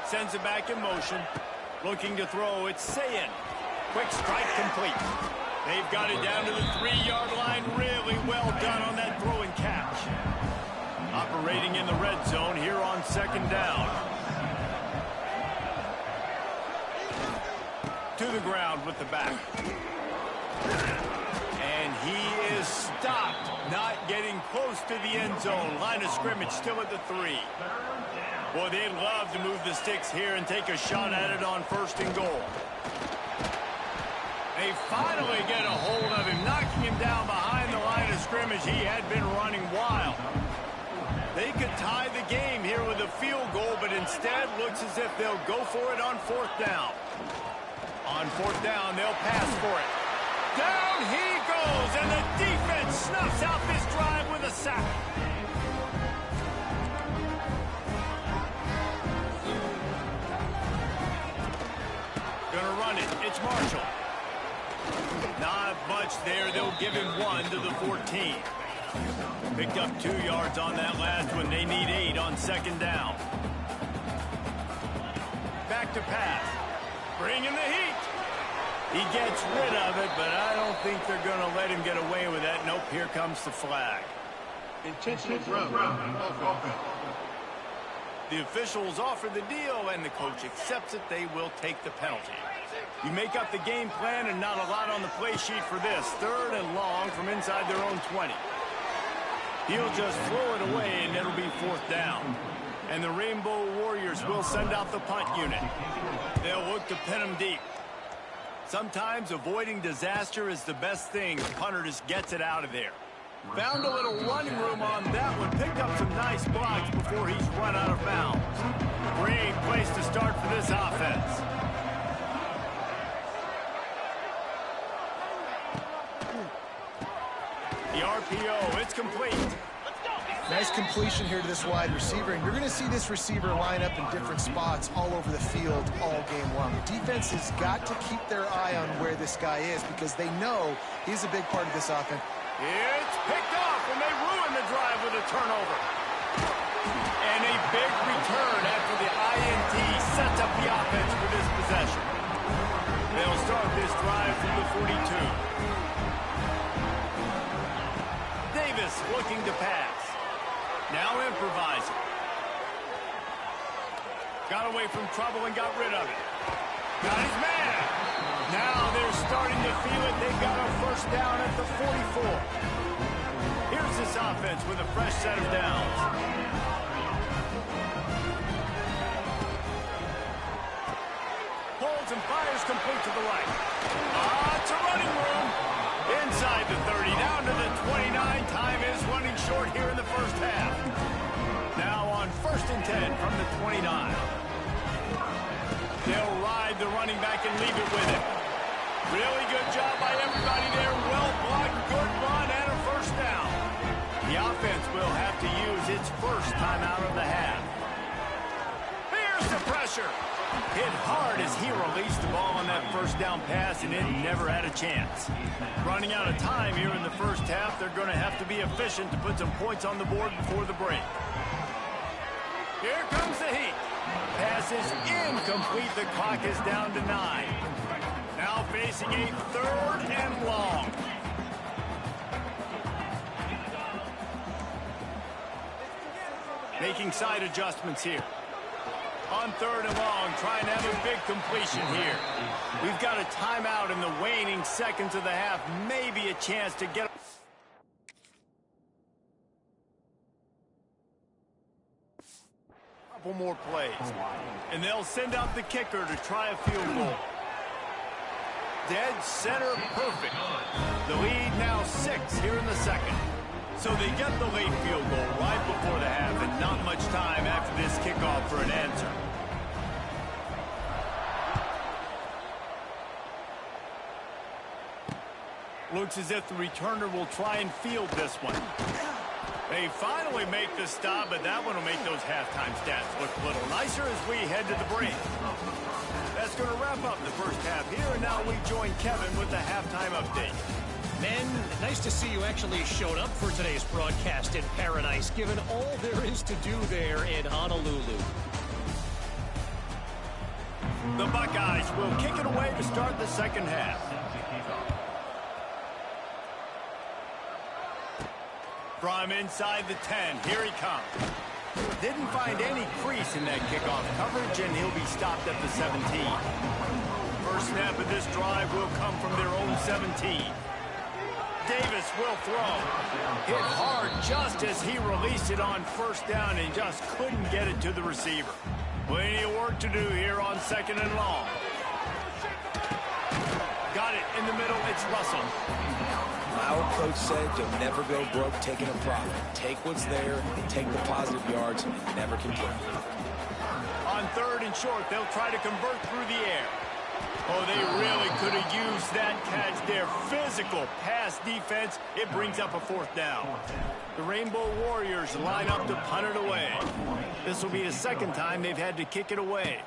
Sends it back in motion. Looking to throw. It's Ncaa. Quick strike complete. They've got it down to the 3-yard line. Really well done on that throw and catch. Operating in the red zone here on 2nd down. To the ground with the back. And he is stopped. Not getting close to the end zone. Line of scrimmage still at the 3. Boy, they'd love to move the sticks here and take a shot at it on 1st and goal. They finally get a hold of him, knocking him down behind the line of scrimmage. He had been running wild. They could tie the game here with a field goal, but instead looks as if they'll go for it on 4th down. On 4th down, they'll pass for it. Down he goes, and the defense snuffs out this drive with a sack. Gonna run it. It's Marshall. Not much there. They'll give him 1 to the 14. Picked up 2 yards on that last one. They need 8 on 2nd down. Back to pass. Bringing the heat. He gets rid of it, but I don't think they're going to let him get away with that. Nope, here comes the flag. Intentional throw. The officials offer the deal, and the coach accepts it. They will take the penalty. You make up the game plan, and not a lot on the play sheet for this. 3rd and long from inside their own 20. He'll just throw it away, and it'll be 4th down. And the Rainbow Warriors will send out the punt unit. They'll look to pin him deep. Sometimes avoiding disaster is the best thing. The punter just gets it out of there. Found a little running room on that one. Picked up some nice blocks before he's run out of bounds. Great place to start for this offense. The RPO, it's complete. Nice completion here to this wide receiver, and you're going to see this receiver line up in different spots all over the field all game long. The defense has got to keep their eye on where this guy is because they know he's a big part of this offense. It's picked off, and they ruin the drive with a turnover. And a big return after the INT sets up the offense for this possession. They'll start this drive from the 42. Davis looking to pass. Now improvising. Got away from trouble and got rid of it. Got his man. Now they're starting to feel it. They've got a first down at the 44. Here's this offense with a fresh set of downs. Holds and fires complete to the right. It's a running room. Inside the 30, down to the 29. Time is running short here in the first half. Now on 1st and 10 from the 29. They'll ride the running back and leave it with him. Really good job by everybody there. Well blocked, good run, and a first down. The offense will have to use its first time out of the half. Here's the pressure. pressure. Hit hard as he released the ball on that first down pass, and it never had a chance. Running out of time here in the first half, they're going to have to be efficient to put some points on the board before the break. Here comes the heat. Pass is incomplete. The clock is down to 9. Now facing a 3rd and long. Making side adjustments here. On 3rd and long, trying to have a big completion here. We've got a timeout in the waning seconds of the half. Maybe a chance to get... couple more plays. And they'll send out the kicker to try a field goal. Dead center perfect. The lead now 6 here in the second. So they get the late field goal right before the half, and not much time after this kickoff for an answer. Looks as if the returner will try and field this one. They finally make the stop, but that one will make those halftime stats look a little nicer as we head to the break. That's going to wrap up the first half here, and now we join Kevin with the halftime update. Men, nice to see you actually showed up for today's broadcast in paradise, given all there is to do there in Honolulu. The Buckeyes will kick it away to start the second half. From inside the 10, here he comes. Didn't find any crease in that kickoff coverage, and he'll be stopped at the 17. First snap of this drive will come from their own 17. Davis will throw. Hit hard just as he released it on first down and just couldn't get it to the receiver. Plenty of work to do here on 2nd and long. Got it in the middle. It's Russell. Our coach said you'll never go broke taking a profit. Take what's there and take the positive yards and never complain. On 3rd and short, they'll try to convert through the air. Oh, they really could have used that catch there. Physical pass defense. It brings up a 4th down. The Rainbow Warriors line up to punt it away. This will be the 2nd time they've had to kick it away.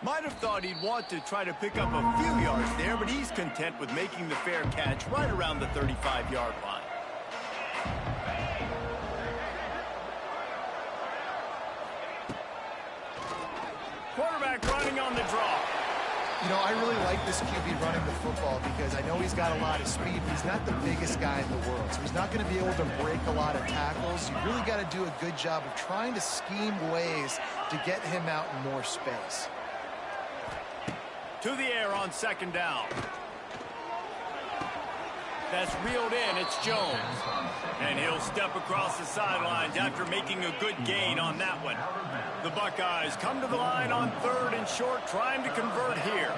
Might have thought he'd want to try to pick up a few yards there, but he's content with making the fair catch right around the 35-yard line. Quarterback running on the draw. You know, I really like this QB running the football because I know he's got a lot of speed, but he's not the biggest guy in the world. So he's not going to be able to break a lot of tackles. You really got to do a good job of trying to scheme ways to get him out in more space. To the air on 2nd down. That's reeled in. It's Jones. And he'll step across the sidelines after making a good gain on that one. The Buckeyes come to the line on 3rd and short, trying to convert here.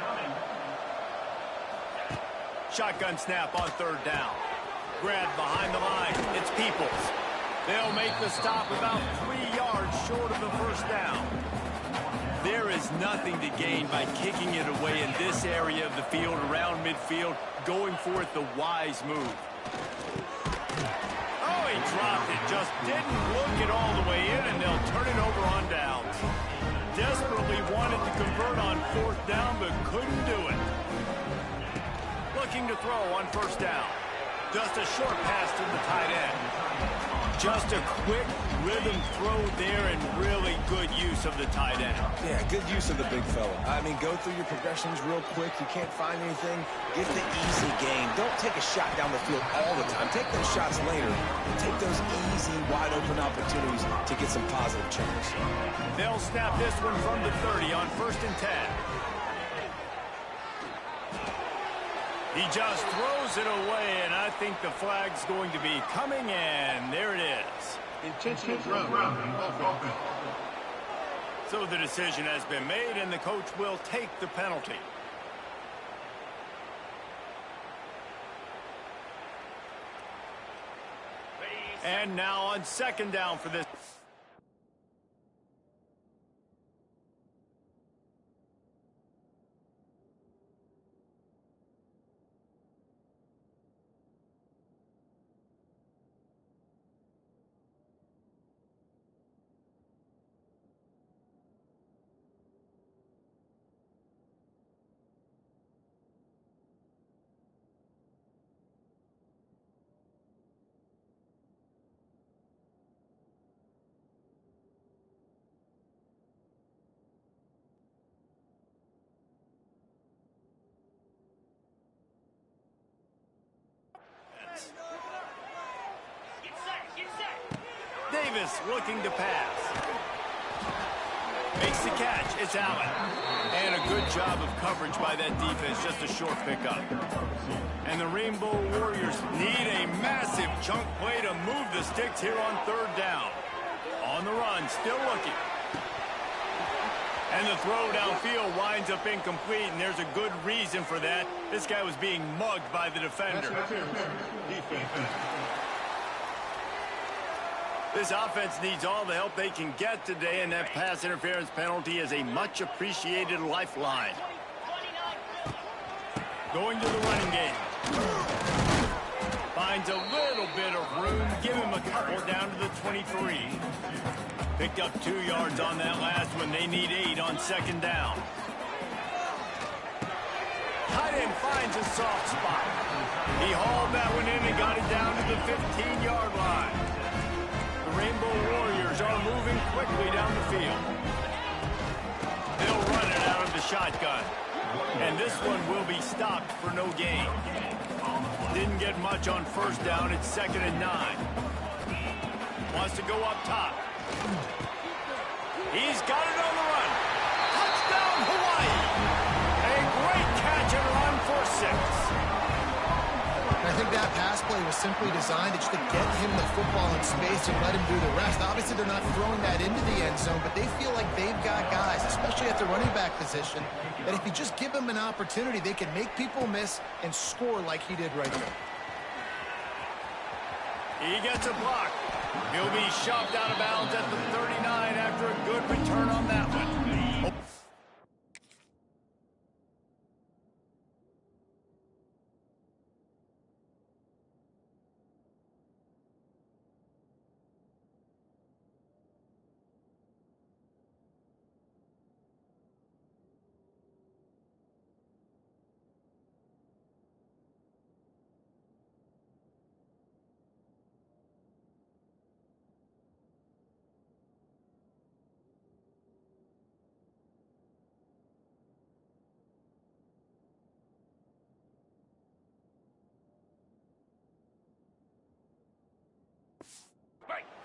Shotgun snap on 3rd down. Grab behind the line. It's Peoples. They'll make the stop about 3 yards short of the first down. There is nothing to gain by kicking it away in this area of the field around midfield, going for it the wise move. Oh, he dropped it. Just didn't look it all the way in, and they'll turn it over on downs. Desperately wanted to convert on 4th down, but couldn't do it. Looking to throw on 1st down. Just a short pass to the tight end. Just a quick rhythm throw there and really good use of the tight end. Yeah, good use of the big fella. I mean, go through your progressions real quick. You can't find anything. Get the easy gain. Don't take a shot down the field all the time. Take those shots later. Take those easy, wide-open opportunities to get some positive chance. They'll snap this one from the 30 on 1st and 10. He just throws it away, and I think the flag's going to be coming, and there it is. Intentional throw. So the decision has been made, and the coach will take the penalty. And now on 2nd down for this. Davis looking to pass. Makes the catch. It's Allen. And a good job of coverage by that defense. Just a short pickup. And the Rainbow Warriors need a massive chunk play to move the sticks here on third down. On the run, still looking. And the throw downfield winds up incomplete, and there's a good reason for that. This guy was being mugged by the defender. This offense needs all the help they can get today, and that pass interference penalty is a much-appreciated lifeline. Going to the running game. Finds a little bit of room. Give him a couple down to the 23. Picked up 2 yards on that last one. They need 8 on second down. Tight end finds a soft spot. He hauled that one in and got it down to the 15-yard line. The Rainbow Warriors are moving quickly down the field. They'll run it out of the shotgun. And this one will be stopped for no gain. Didn't get much on first down. It's 2nd and 9. Wants to go up top. He's got it on the run. Touchdown, Hawaii. A great catch and run for 6. I think that pass play was simply designed just to get him the football in space and let him do the rest. Obviously, they're not throwing that into the end zone, but they feel like they've got guys, especially at the running back position, that if you just give them an opportunity, they can make people miss and score like he did right there. He gets a block. He'll be shoved out of bounds at the 39 after a good return on that one.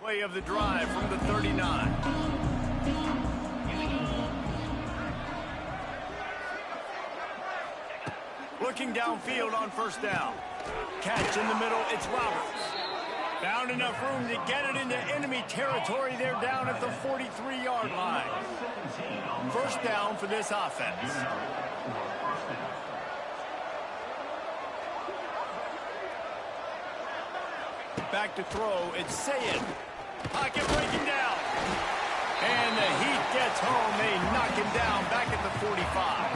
Play of the drive from the 39. Looking downfield on first down. Catch in the middle, it's Roberts. Found enough room to get it into enemy territory. They're down at the 43-yard line. First down for this offense. Back to throw, it's Sayed. Pocket breaking down. And the Heat gets home. They knock him down back at the 45.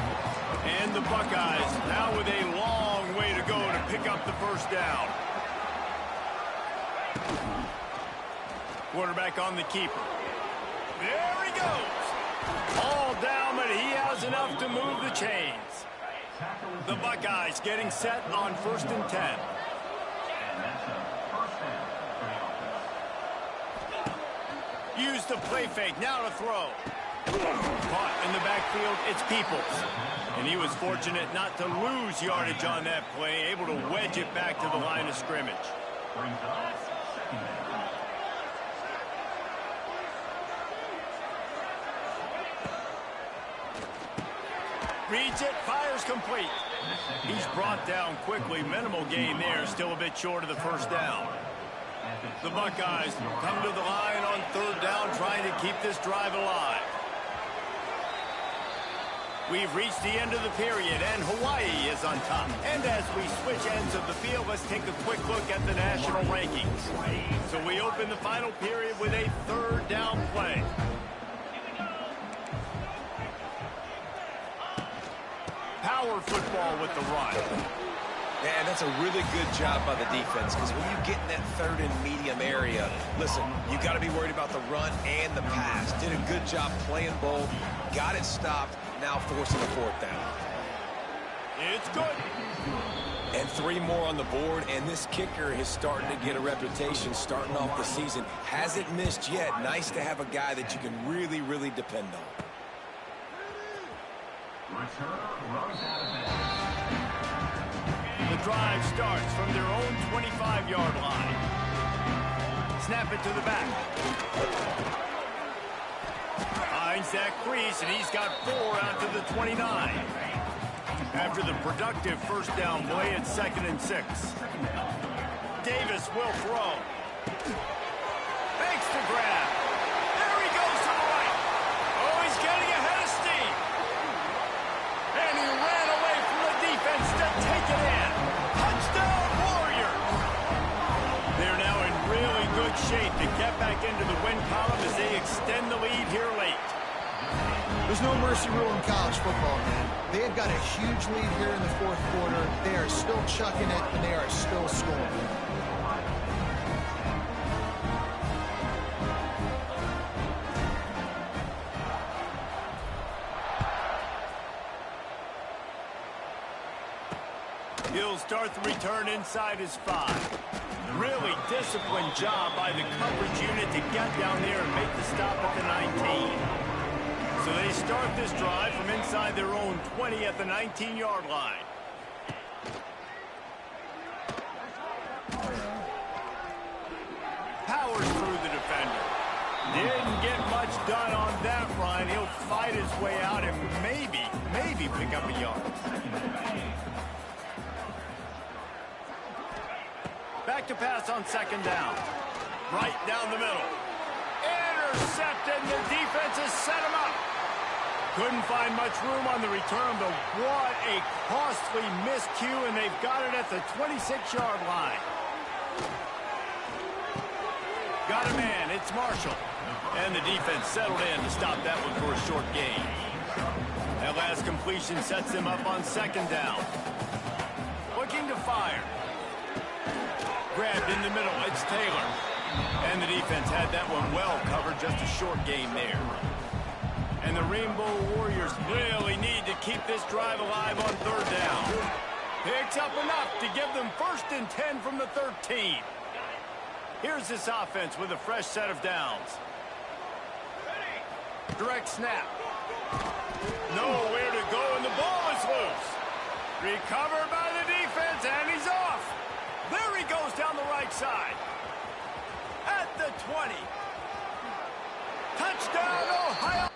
And the Buckeyes now with a long way to go to pick up the first down. Quarterback on the keeper. There he goes. All down, but he has enough to move the chains. The Buckeyes getting set on 1st and 10. Use the play fake, now to throw. Caught in the backfield, it's Peoples. And he was fortunate not to lose yardage on that play, able to wedge it back to the line of scrimmage. Reads it, fires complete. He's brought down quickly, minimal gain there, still a bit short of the first down. The Buckeyes come to the line on 3rd down, trying to keep this drive alive. We've reached the end of the period, and Hawaii is on top. And as we switch ends of the field, let's take a quick look at the national rankings. So we open the final period with a 3rd down play. Power football with the run. Yeah, that's a really good job by the defense, because when you get in that 3rd and medium area, listen, you got to be worried about the run and the pass. Did a good job playing both, got it stopped, now forcing the 4th down. It's good. And 3 more on the board, and this kicker is starting to get a reputation starting off the season. Hasn't missed yet. Nice to have a guy that you can really, really depend on. The drive starts from their own 25-yard line. snap it to the back. Finds that crease, and he's got 4 out to the 29. After the productive first down play, it's 2nd and 6. Davis will throw. Makes the grab. There he goes to the right. Oh, he's getting ahead of steam. And he ran away from the defense to take it in. Touchdown, Warriors. They're now in really good shape to get back into the win column as they extend the lead here late. There's no mercy rule in college football, man. They have got a huge lead here in the 4th quarter. They are still chucking it, and they are still scoring. He'll start the return inside his 5. Really disciplined job by the coverage unit to get down there and make the stop at the 19. So they start this drive from inside their own 20 at the 19-yard line. Powers through the defender. Didn't get much done on that run. He'll fight his way out and maybe pick up a yard. Back to pass on 2nd down. Right down the middle. Intercepted, and the defense has set him up. Couldn't find much room on the return, but what a costly miscue, and they've got it at the 26-yard line. Got a man, it's Marshall. And the defense settled in to stop that one for a short gain. That last completion sets him up on 2nd down. Looking to fire. Grabbed in the middle, it's Taylor. And the defense had that one well covered, just a short gain there. And the Rainbow Warriors really need to keep this drive alive on 3rd down. Picks up enough to give them 1st and 10 from the 13. Here's this offense with a fresh set of downs. Direct snap. Nowhere to go, and the ball is loose. Recovered by the defense, and he's off. There he goes down the right side. At the 20. Touchdown, Ohio.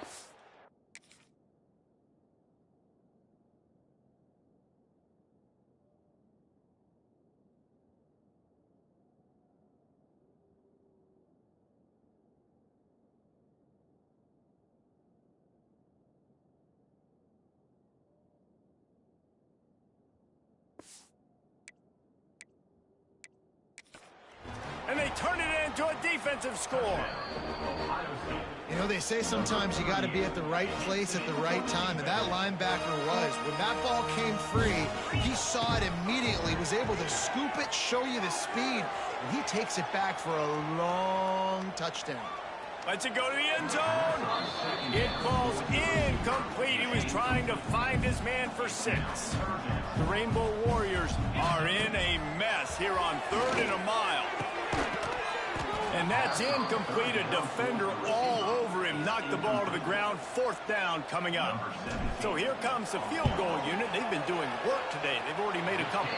And they turn it into a defensive score. You know, they say sometimes you got to be at the right place at the right time, and that linebacker was. When that ball came free, he saw it immediately, was able to scoop it, show you the speed, and he takes it back for a long touchdown. Lets it go to the end zone. It falls incomplete. He was trying to find his man for 6. The Rainbow Warriors are in a mess here on 3rd and a mile. And that's incomplete. A defender all over him. Knocked the ball to the ground. 4th down coming up. So here comes the field goal unit. They've been doing work today. They've already made a couple.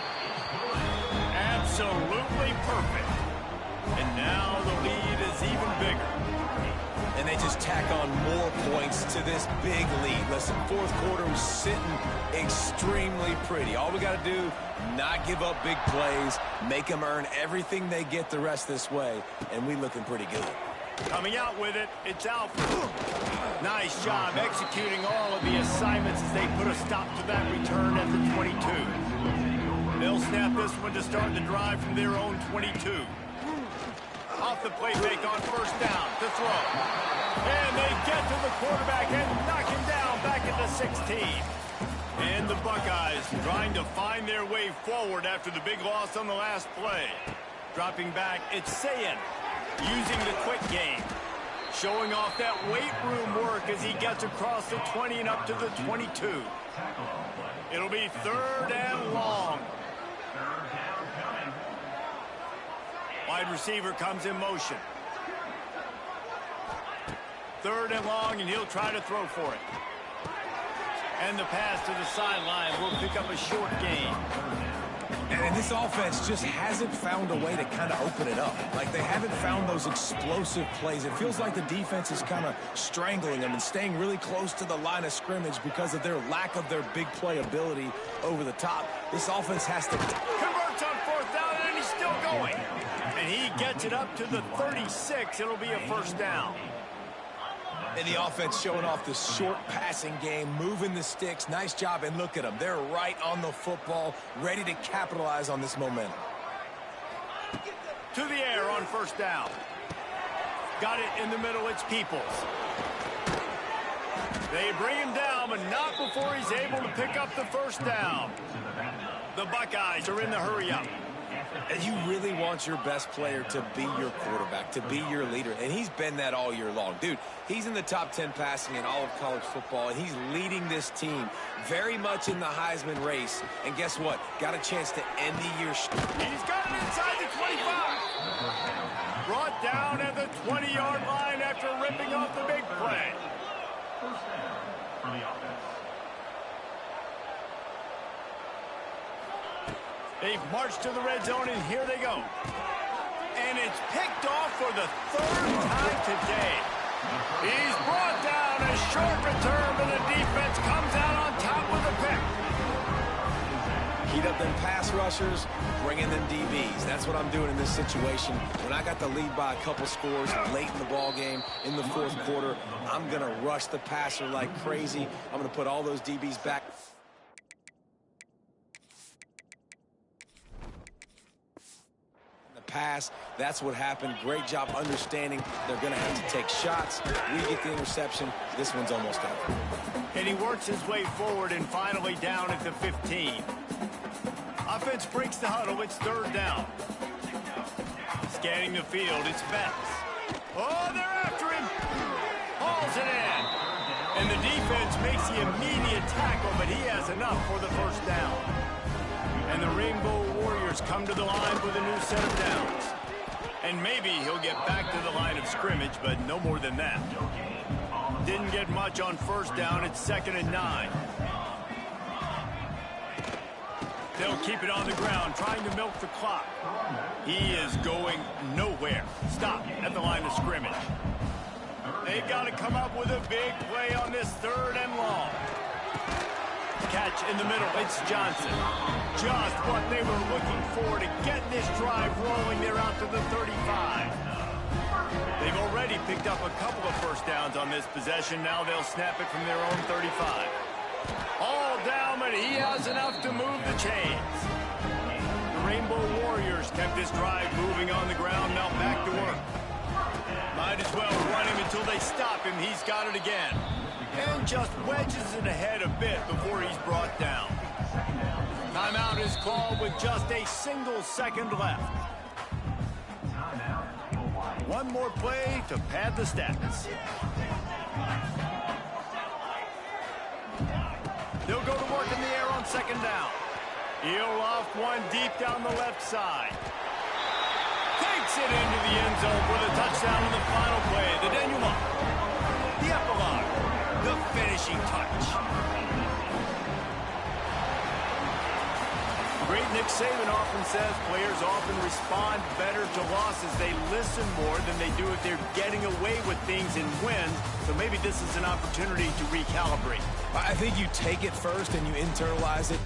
Absolutely perfect. And now the lead is even bigger. And they just tack on more points to this big lead. Listen, 4th quarter was sitting extremely pretty. All we got to do, not give up big plays, make them earn everything they get the rest this way, and we looking pretty good. Coming out with it, it's Alford. Nice job executing all of the assignments as they put a stop to that return at the 22. They'll snap this one to start the drive from their own 22. Off the play fake on 1st down to throw. And they get to the quarterback and knock him down back at the 16. And the Buckeyes trying to find their way forward after the big loss on the last play. Dropping back, it's Ncaa using the quick game. Showing off that weight room work as he gets across the 20 and up to the 22. It'll be 3rd and long. Wide receiver comes in motion. 3rd and long, and he'll try to throw for it. And the pass to the sideline will pick up a short gain. And this offense just hasn't found a way to kind of open it up. Like, they haven't found those explosive plays. It feels like the defense is kind of strangling them and staying really close to the line of scrimmage because of their lack of their big play ability over the top. This offense has to Converts on fourth down, and he's still going. And he gets it up to the 36. It'll be a first down. And the offense showing off the short passing game, moving the sticks. Nice job, and look at them. They're right on the football, ready to capitalize on this momentum. To the air on first down. Got it in the middle. It's Peoples. They bring him down, but not before he's able to pick up the first down. The Buckeyes are in the hurry-up. And you really want your best player to be your quarterback, to be your leader. And he's been that all year long. Dude, he's in the top 10 passing in all of college football, and he's leading this team very much in the Heisman race. And guess what? Got a chance to end the year. He's got it inside the 25. Brought down at the 20-yard line after ripping off the big play. They've marched to the red zone, and here they go. And it's picked off for the third time today. He's brought down, a short return, but the defense comes out on top with a pick. Heat up them pass rushers, bring in them DBs. That's what I'm doing in this situation. When I got the lead by a couple scores late in the ball game, in the fourth quarter, I'm going to rush the passer like crazy. I'm going to put all those DBs back. Pass. That's what happened. Great job understanding they're going to have to take shots. We get the interception. This one's almost over. And he works his way forward and finally down at the 15. Offense breaks the huddle. It's third down. Scanning the field. It's Betts. Oh, they're after him. Hauls it in. And the defense makes the immediate tackle, but he has enough for the first down. And the Rainbow Warriors come to the line with a new set of downs. And maybe he'll get back to the line of scrimmage, but no more than that. Didn't get much on first down. It's 2nd and 9. They'll keep it on the ground, trying to milk the clock. He is going nowhere. Stop at the line of scrimmage. They've got to come up with a big play on this 3rd and long. Catch in the middle. It's Johnson. Just what they were looking for to get this drive rolling. They're out to the 35. They've already picked up a couple of first downs on this possession. Now they'll snap it from their own 35. All down, but he has enough to move the chains. The Rainbow Warriors kept this drive moving on the ground. Now back to work. Might as well run him until they stop him. He's got it again. And just wedges it ahead a bit before he's brought down. Timeout is called with just a single second left. One more play to pad the stats. They'll go to work in the air on 2nd down. He'll off one deep down the left side. Takes it into the end zone for the touchdown in the final play. The denouement. The epilogue. The finishing touch. Great Nick Saban often says players often respond better to losses. They listen more than they do if they're getting away with things in wins. So maybe this is an opportunity to recalibrate. I think you take it first and you internalize it.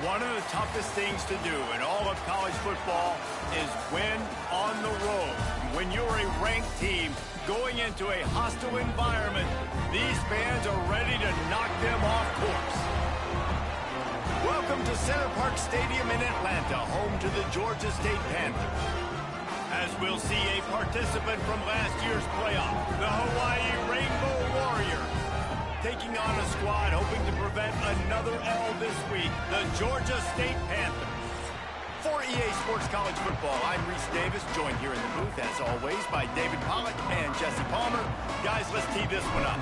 One of the toughest things to do in all of college football is win on the road. When you're a ranked team going into a hostile environment, these fans are ready to knock them off course. Welcome to Center Park Stadium in Atlanta, home to the Georgia State Panthers. As we'll see a participant from last year's playoff, the Hawaii Rainbow Warriors, taking on a squad hoping to prevent another L this week, the Georgia State Panthers. For EA Sports College Football, I'm Reese Davis, joined here in the booth, as always, by David Pollack and Jesse Palmer. Guys, let's tee this one up.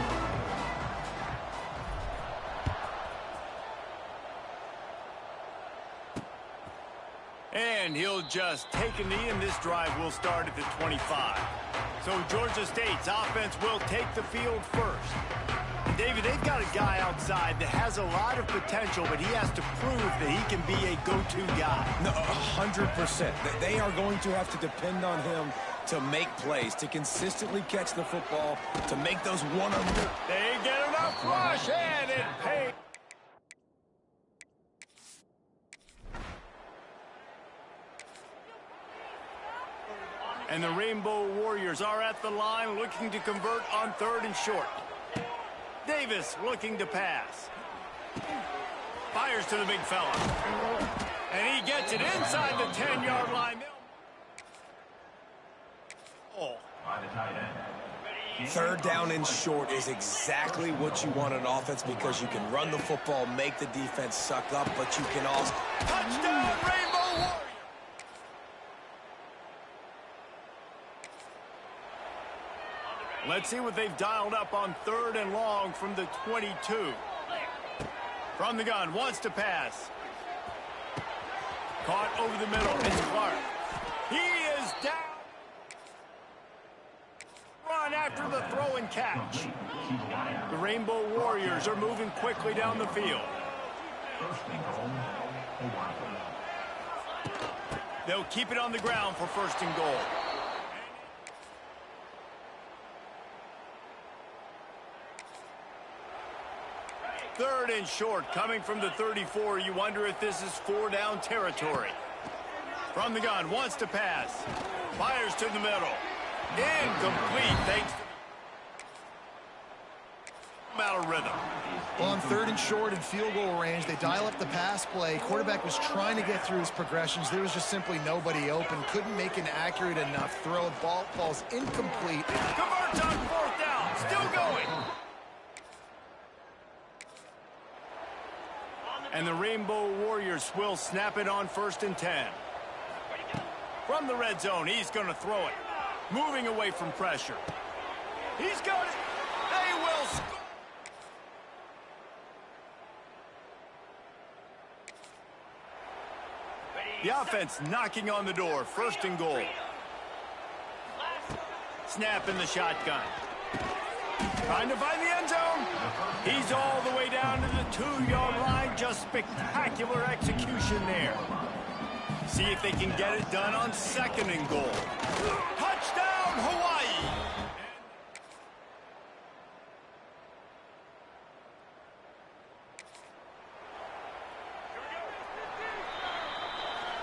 And he'll just take a knee, and this drive will start at the 25. So Georgia State's offense will take the field first. And David, they've got a guy outside that has a lot of potential, but he has to prove that he can be a go-to guy. No, 100%. They are going to have to depend on him to make plays, to consistently catch the football, to make those one-on-one. They get enough rush, and it pays. And the Rainbow Warriors are at the line looking to convert on 3rd and short. Davis looking to pass. Fires to the big fella. And he gets it inside the 10-yard line. Oh. 3rd down and short is exactly what you want in offense because you can run the football, make the defense suck up, but you can also... Touchdown, Rainbow Warriors! Let's see what they've dialed up on 3rd and long from the 22. From the gun, wants to pass. Caught over the middle, it's Clark. He is down. Run after the throw and catch. The Rainbow Warriors are moving quickly down the field. They'll keep it on the ground for 1st and goal. 3rd and short, coming from the 34. You wonder if this is 4-down territory. From the gun, wants to pass. Fires to the middle. Incomplete, thanks to out of rhythm. Well, on 3rd and short and field goal range, they dial up the pass play. Quarterback was trying to get through his progressions. There was just simply nobody open. Couldn't make an accurate enough throw. Ball falls incomplete. Converts on 4th down. Still going. And the Rainbow Warriors will snap it on 1st and 10. From the red zone, he's going to throw it. Moving away from pressure. He's got it. They will score. The offense knocking on the door. 1st and goal. Snap in the shotgun. Trying to find the end zone. He's all the way down to the 2-yard line. Just spectacular execution there. See if they can get it done on 2nd and goal. Touchdown, Hawaii!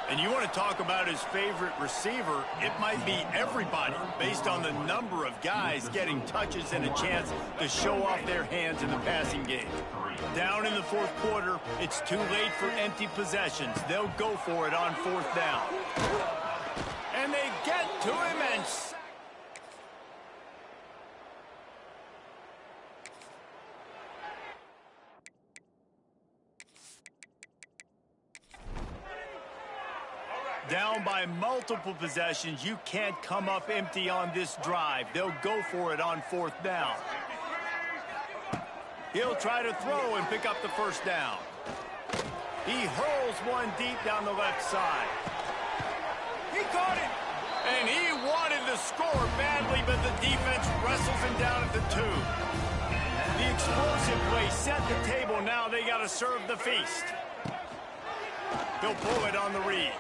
And you want to talk about his favorite receiver, it might be everybody, based on the number of guys getting touches and a chance to show off their hands in the passing game. Down in the 4th quarter, it's too late for empty possessions. They'll go for it on 4th down. And they get to him and... Down by multiple possessions, you can't come up empty on this drive. They'll go for it on 4th down. He'll try to throw and pick up the 1st down. He hurls one deep down the left side. He caught it! And he wanted to score badly, but the defense wrestles him down at the 2. The explosive play set the table. Now they got to serve the feast. He'll pull it on the read.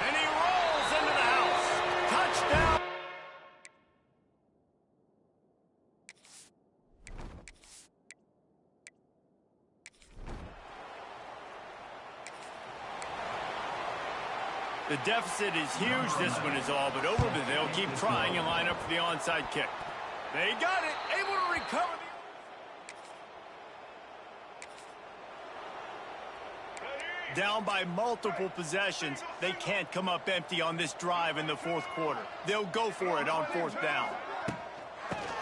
And he rolls into the house. Touchdown. The deficit is huge. This one is all but over, but they'll keep trying and line up for the onside kick. They got it. Able to recover the... Down by multiple possessions. They can't come up empty on this drive in the fourth quarter. They'll go for it on fourth down.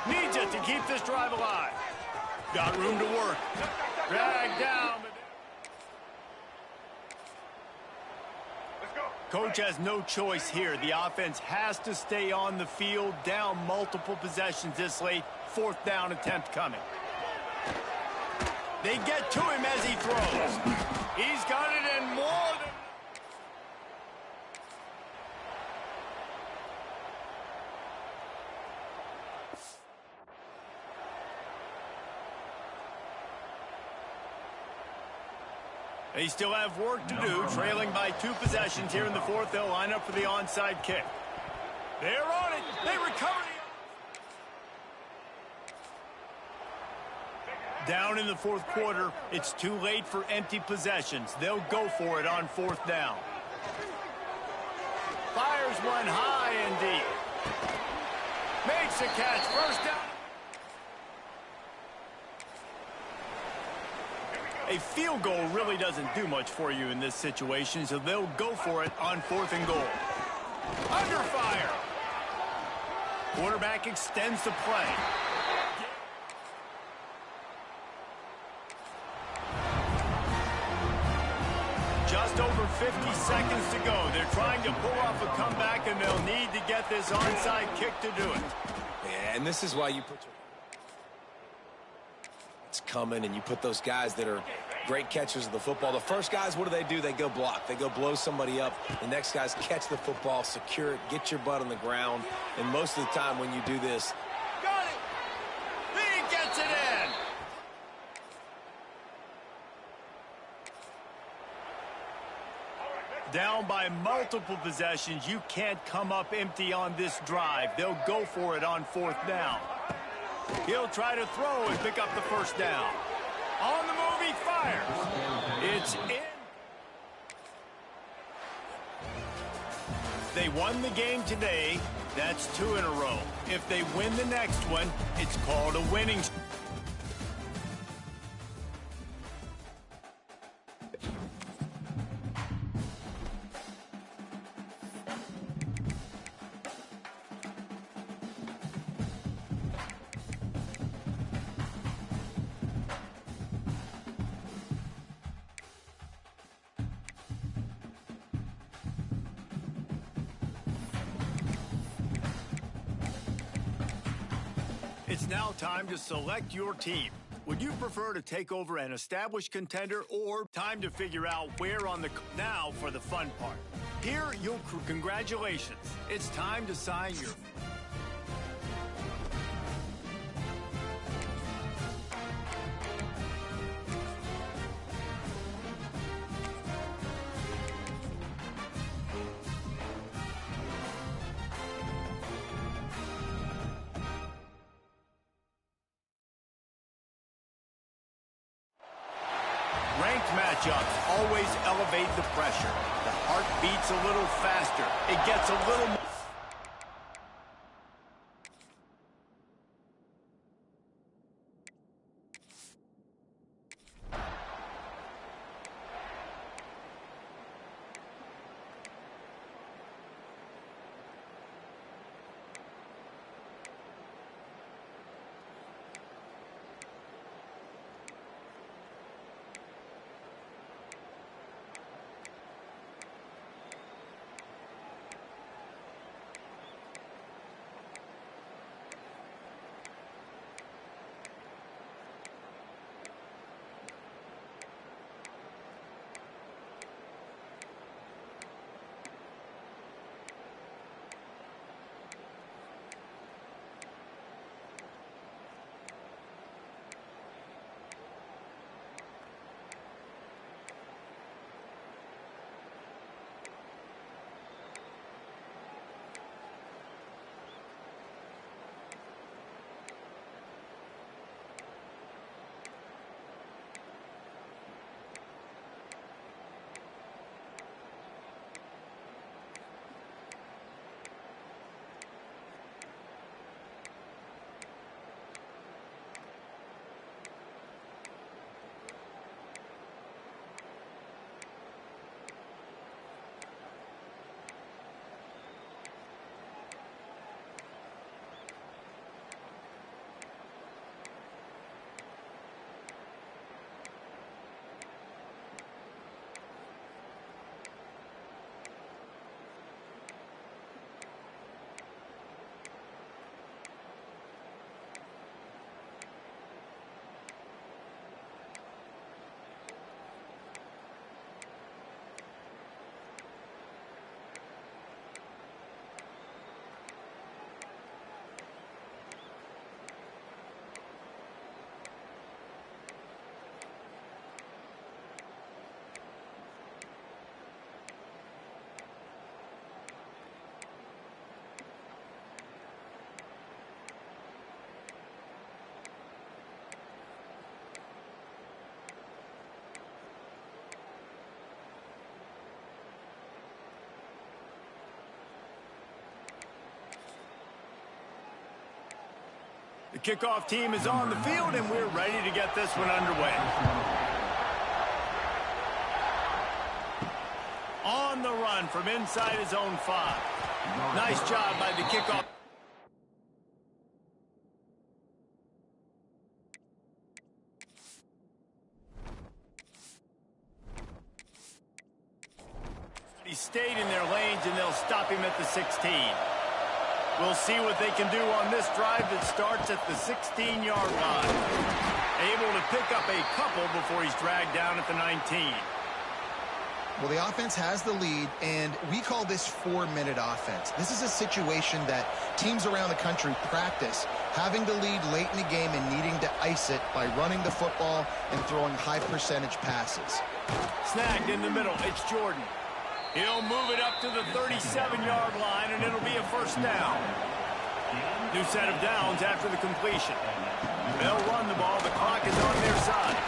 Needs it to keep this drive alive. Got room to work. Drag down. Coach has no choice here. The offense has to stay on the field, down multiple possessions this late. Fourth down attempt coming. They get to him as he throws. He's got it in more than... They still have work to do, trailing by 2 possessions here in the fourth. They'll line up for the onside kick. They're on it. They recover the... Down in the fourth quarter, it's too late for empty possessions. They'll go for it on fourth down. Fires one high and deep. Makes a catch. First down. A field goal really doesn't do much for you in this situation, so they'll go for it on fourth and goal. Under fire. Quarterback extends the play. Just over 50 seconds to go. They're trying to pull off a comeback, and they'll need to get this onside kick to do it. Yeah, and this is why you put your... It's coming, and you put those guys that are great catchers of the football. The first guys, what do? They go block. They go blow somebody up. The next guys catch the football, secure it, get your butt on the ground. And most of the time when you do this... Got it! He gets it in! Down by multiple possessions. You can't come up empty on this drive. They'll go for it on fourth down. He'll try to throw and pick up the first down. On the move, he fires. It's in. They won the game today. That's 2 in a row. If they win the next one, it's called a winning. It's now time to select your team. Would you prefer to take over an established contender, or time to figure out where on the... Now for the fun part. Here, congratulations. It's time to sign your... Ranked matchups always elevate the pressure. The heart beats a little faster. It gets a little more... The kickoff team is on the field, and we're ready to get this one underway. On the run from inside his own 5. Nice job by the kickoff. He stayed in their lanes, and they'll stop him at the 16. We'll see what they can do on this drive that starts at the 16-yard line. Able to pick up a couple before he's dragged down at the 19. Well, the offense has the lead, and we call this 4-minute offense. This is a situation that teams around the country practice, having the lead late in the game and needing to ice it by running the football and throwing high-percentage passes. Snagged in the middle. It's Jordan. He'll move it up to the 37-yard line, and it'll be a first down. New set of downs after the completion. They'll run the ball. The clock is on their side.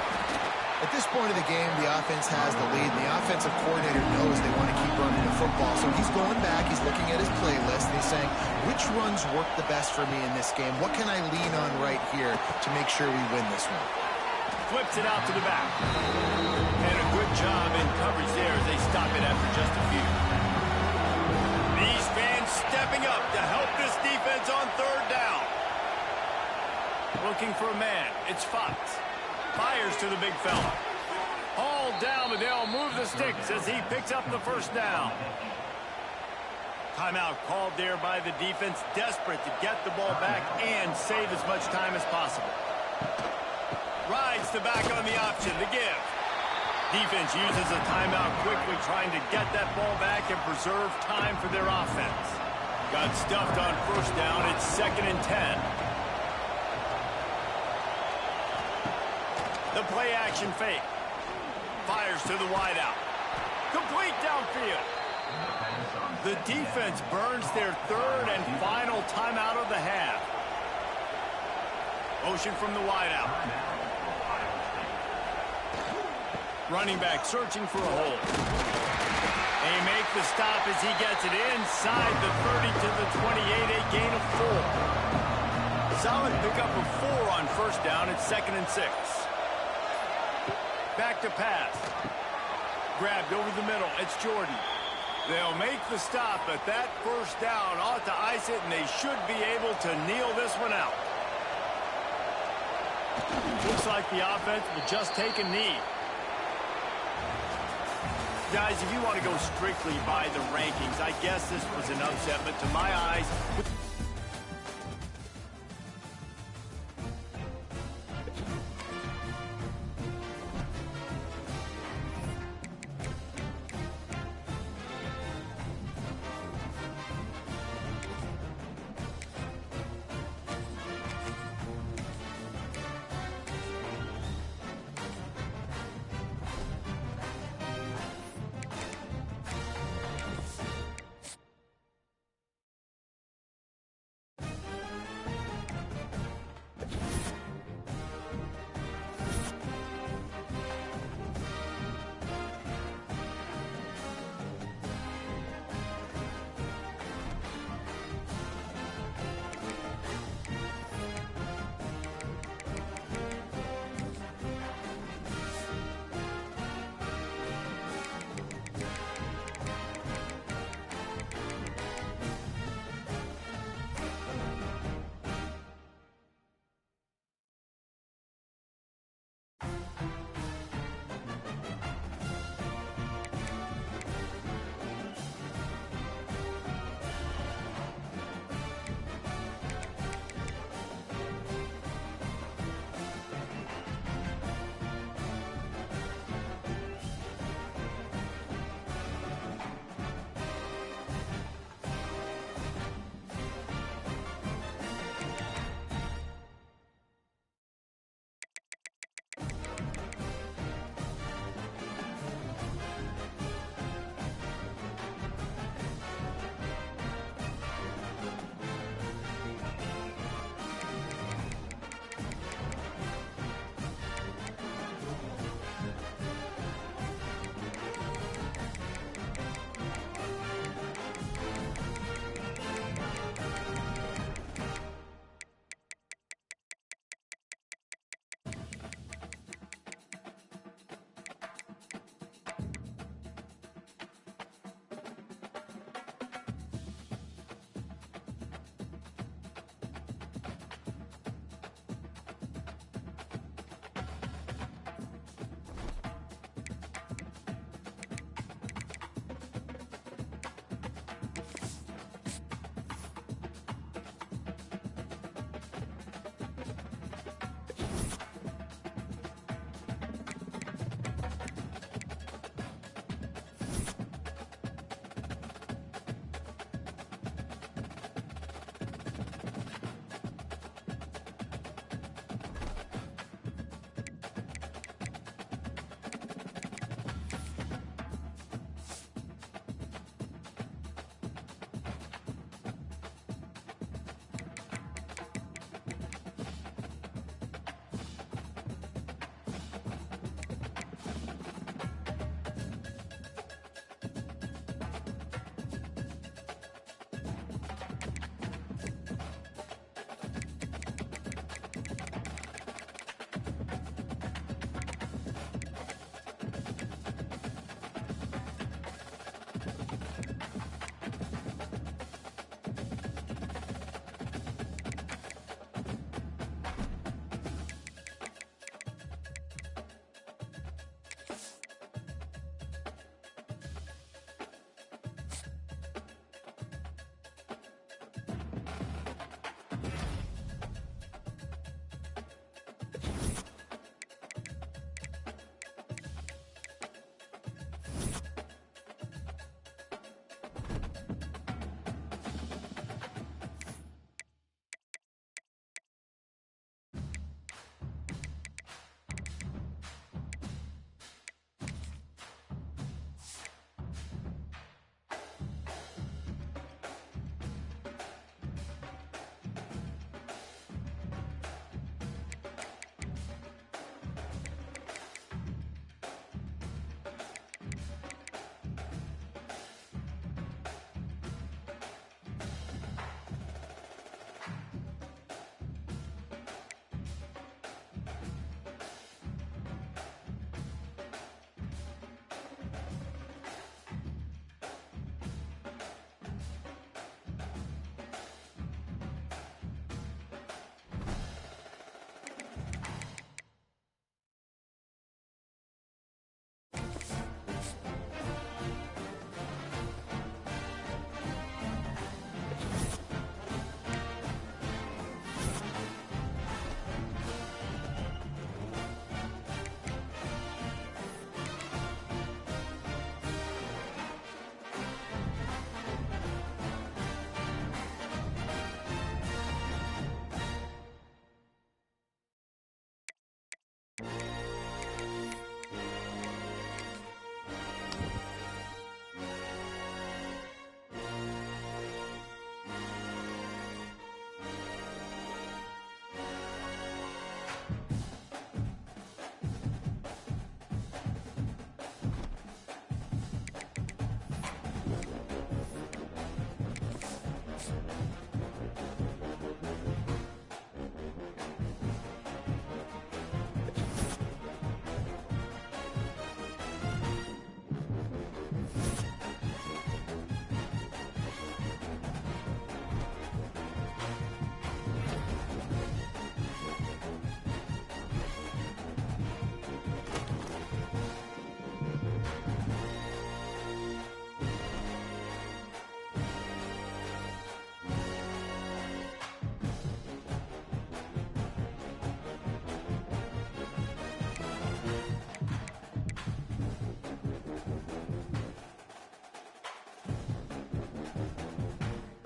At this point of the game, the offense has the lead, and the offensive coordinator knows they want to keep running the football. So he's going back, he's looking at his playlist, and he's saying, which runs work the best for me in this game? What can I lean on right here to make sure we win this one? Flips it out to the back. And a good job in coverage there as they stop it after just a few. These fans stepping up to help this defense on third down. Looking for a man. It's Fox. Fires to the big fella. Hauled down, but they'll move the sticks as he picks up the first down. Timeout called there by the defense, desperate to get the ball back and save as much time as possible. Rides the back on the option, the give. Defense uses a timeout quickly, trying to get that ball back and preserve time for their offense. Got stuffed on first down. It's 2nd and 10. The play action fake. Fires to the wideout. Complete downfield. The defense burns their third and final timeout of the half. Motion from the wideout. Running back searching for a hole. They make the stop as he gets it inside the 30 to the 28, a gain of 4. Solid pickup of 4 on first down. It's 2nd and 6. Back to pass. Grabbed over the middle. It's Jordan. They'll make the stop, but that first down ought to ice it, and they should be able to kneel this one out. Looks like the offense will just take a knee. Guys, if you want to go strictly by the rankings, I guess this was an upset, but to my eyes...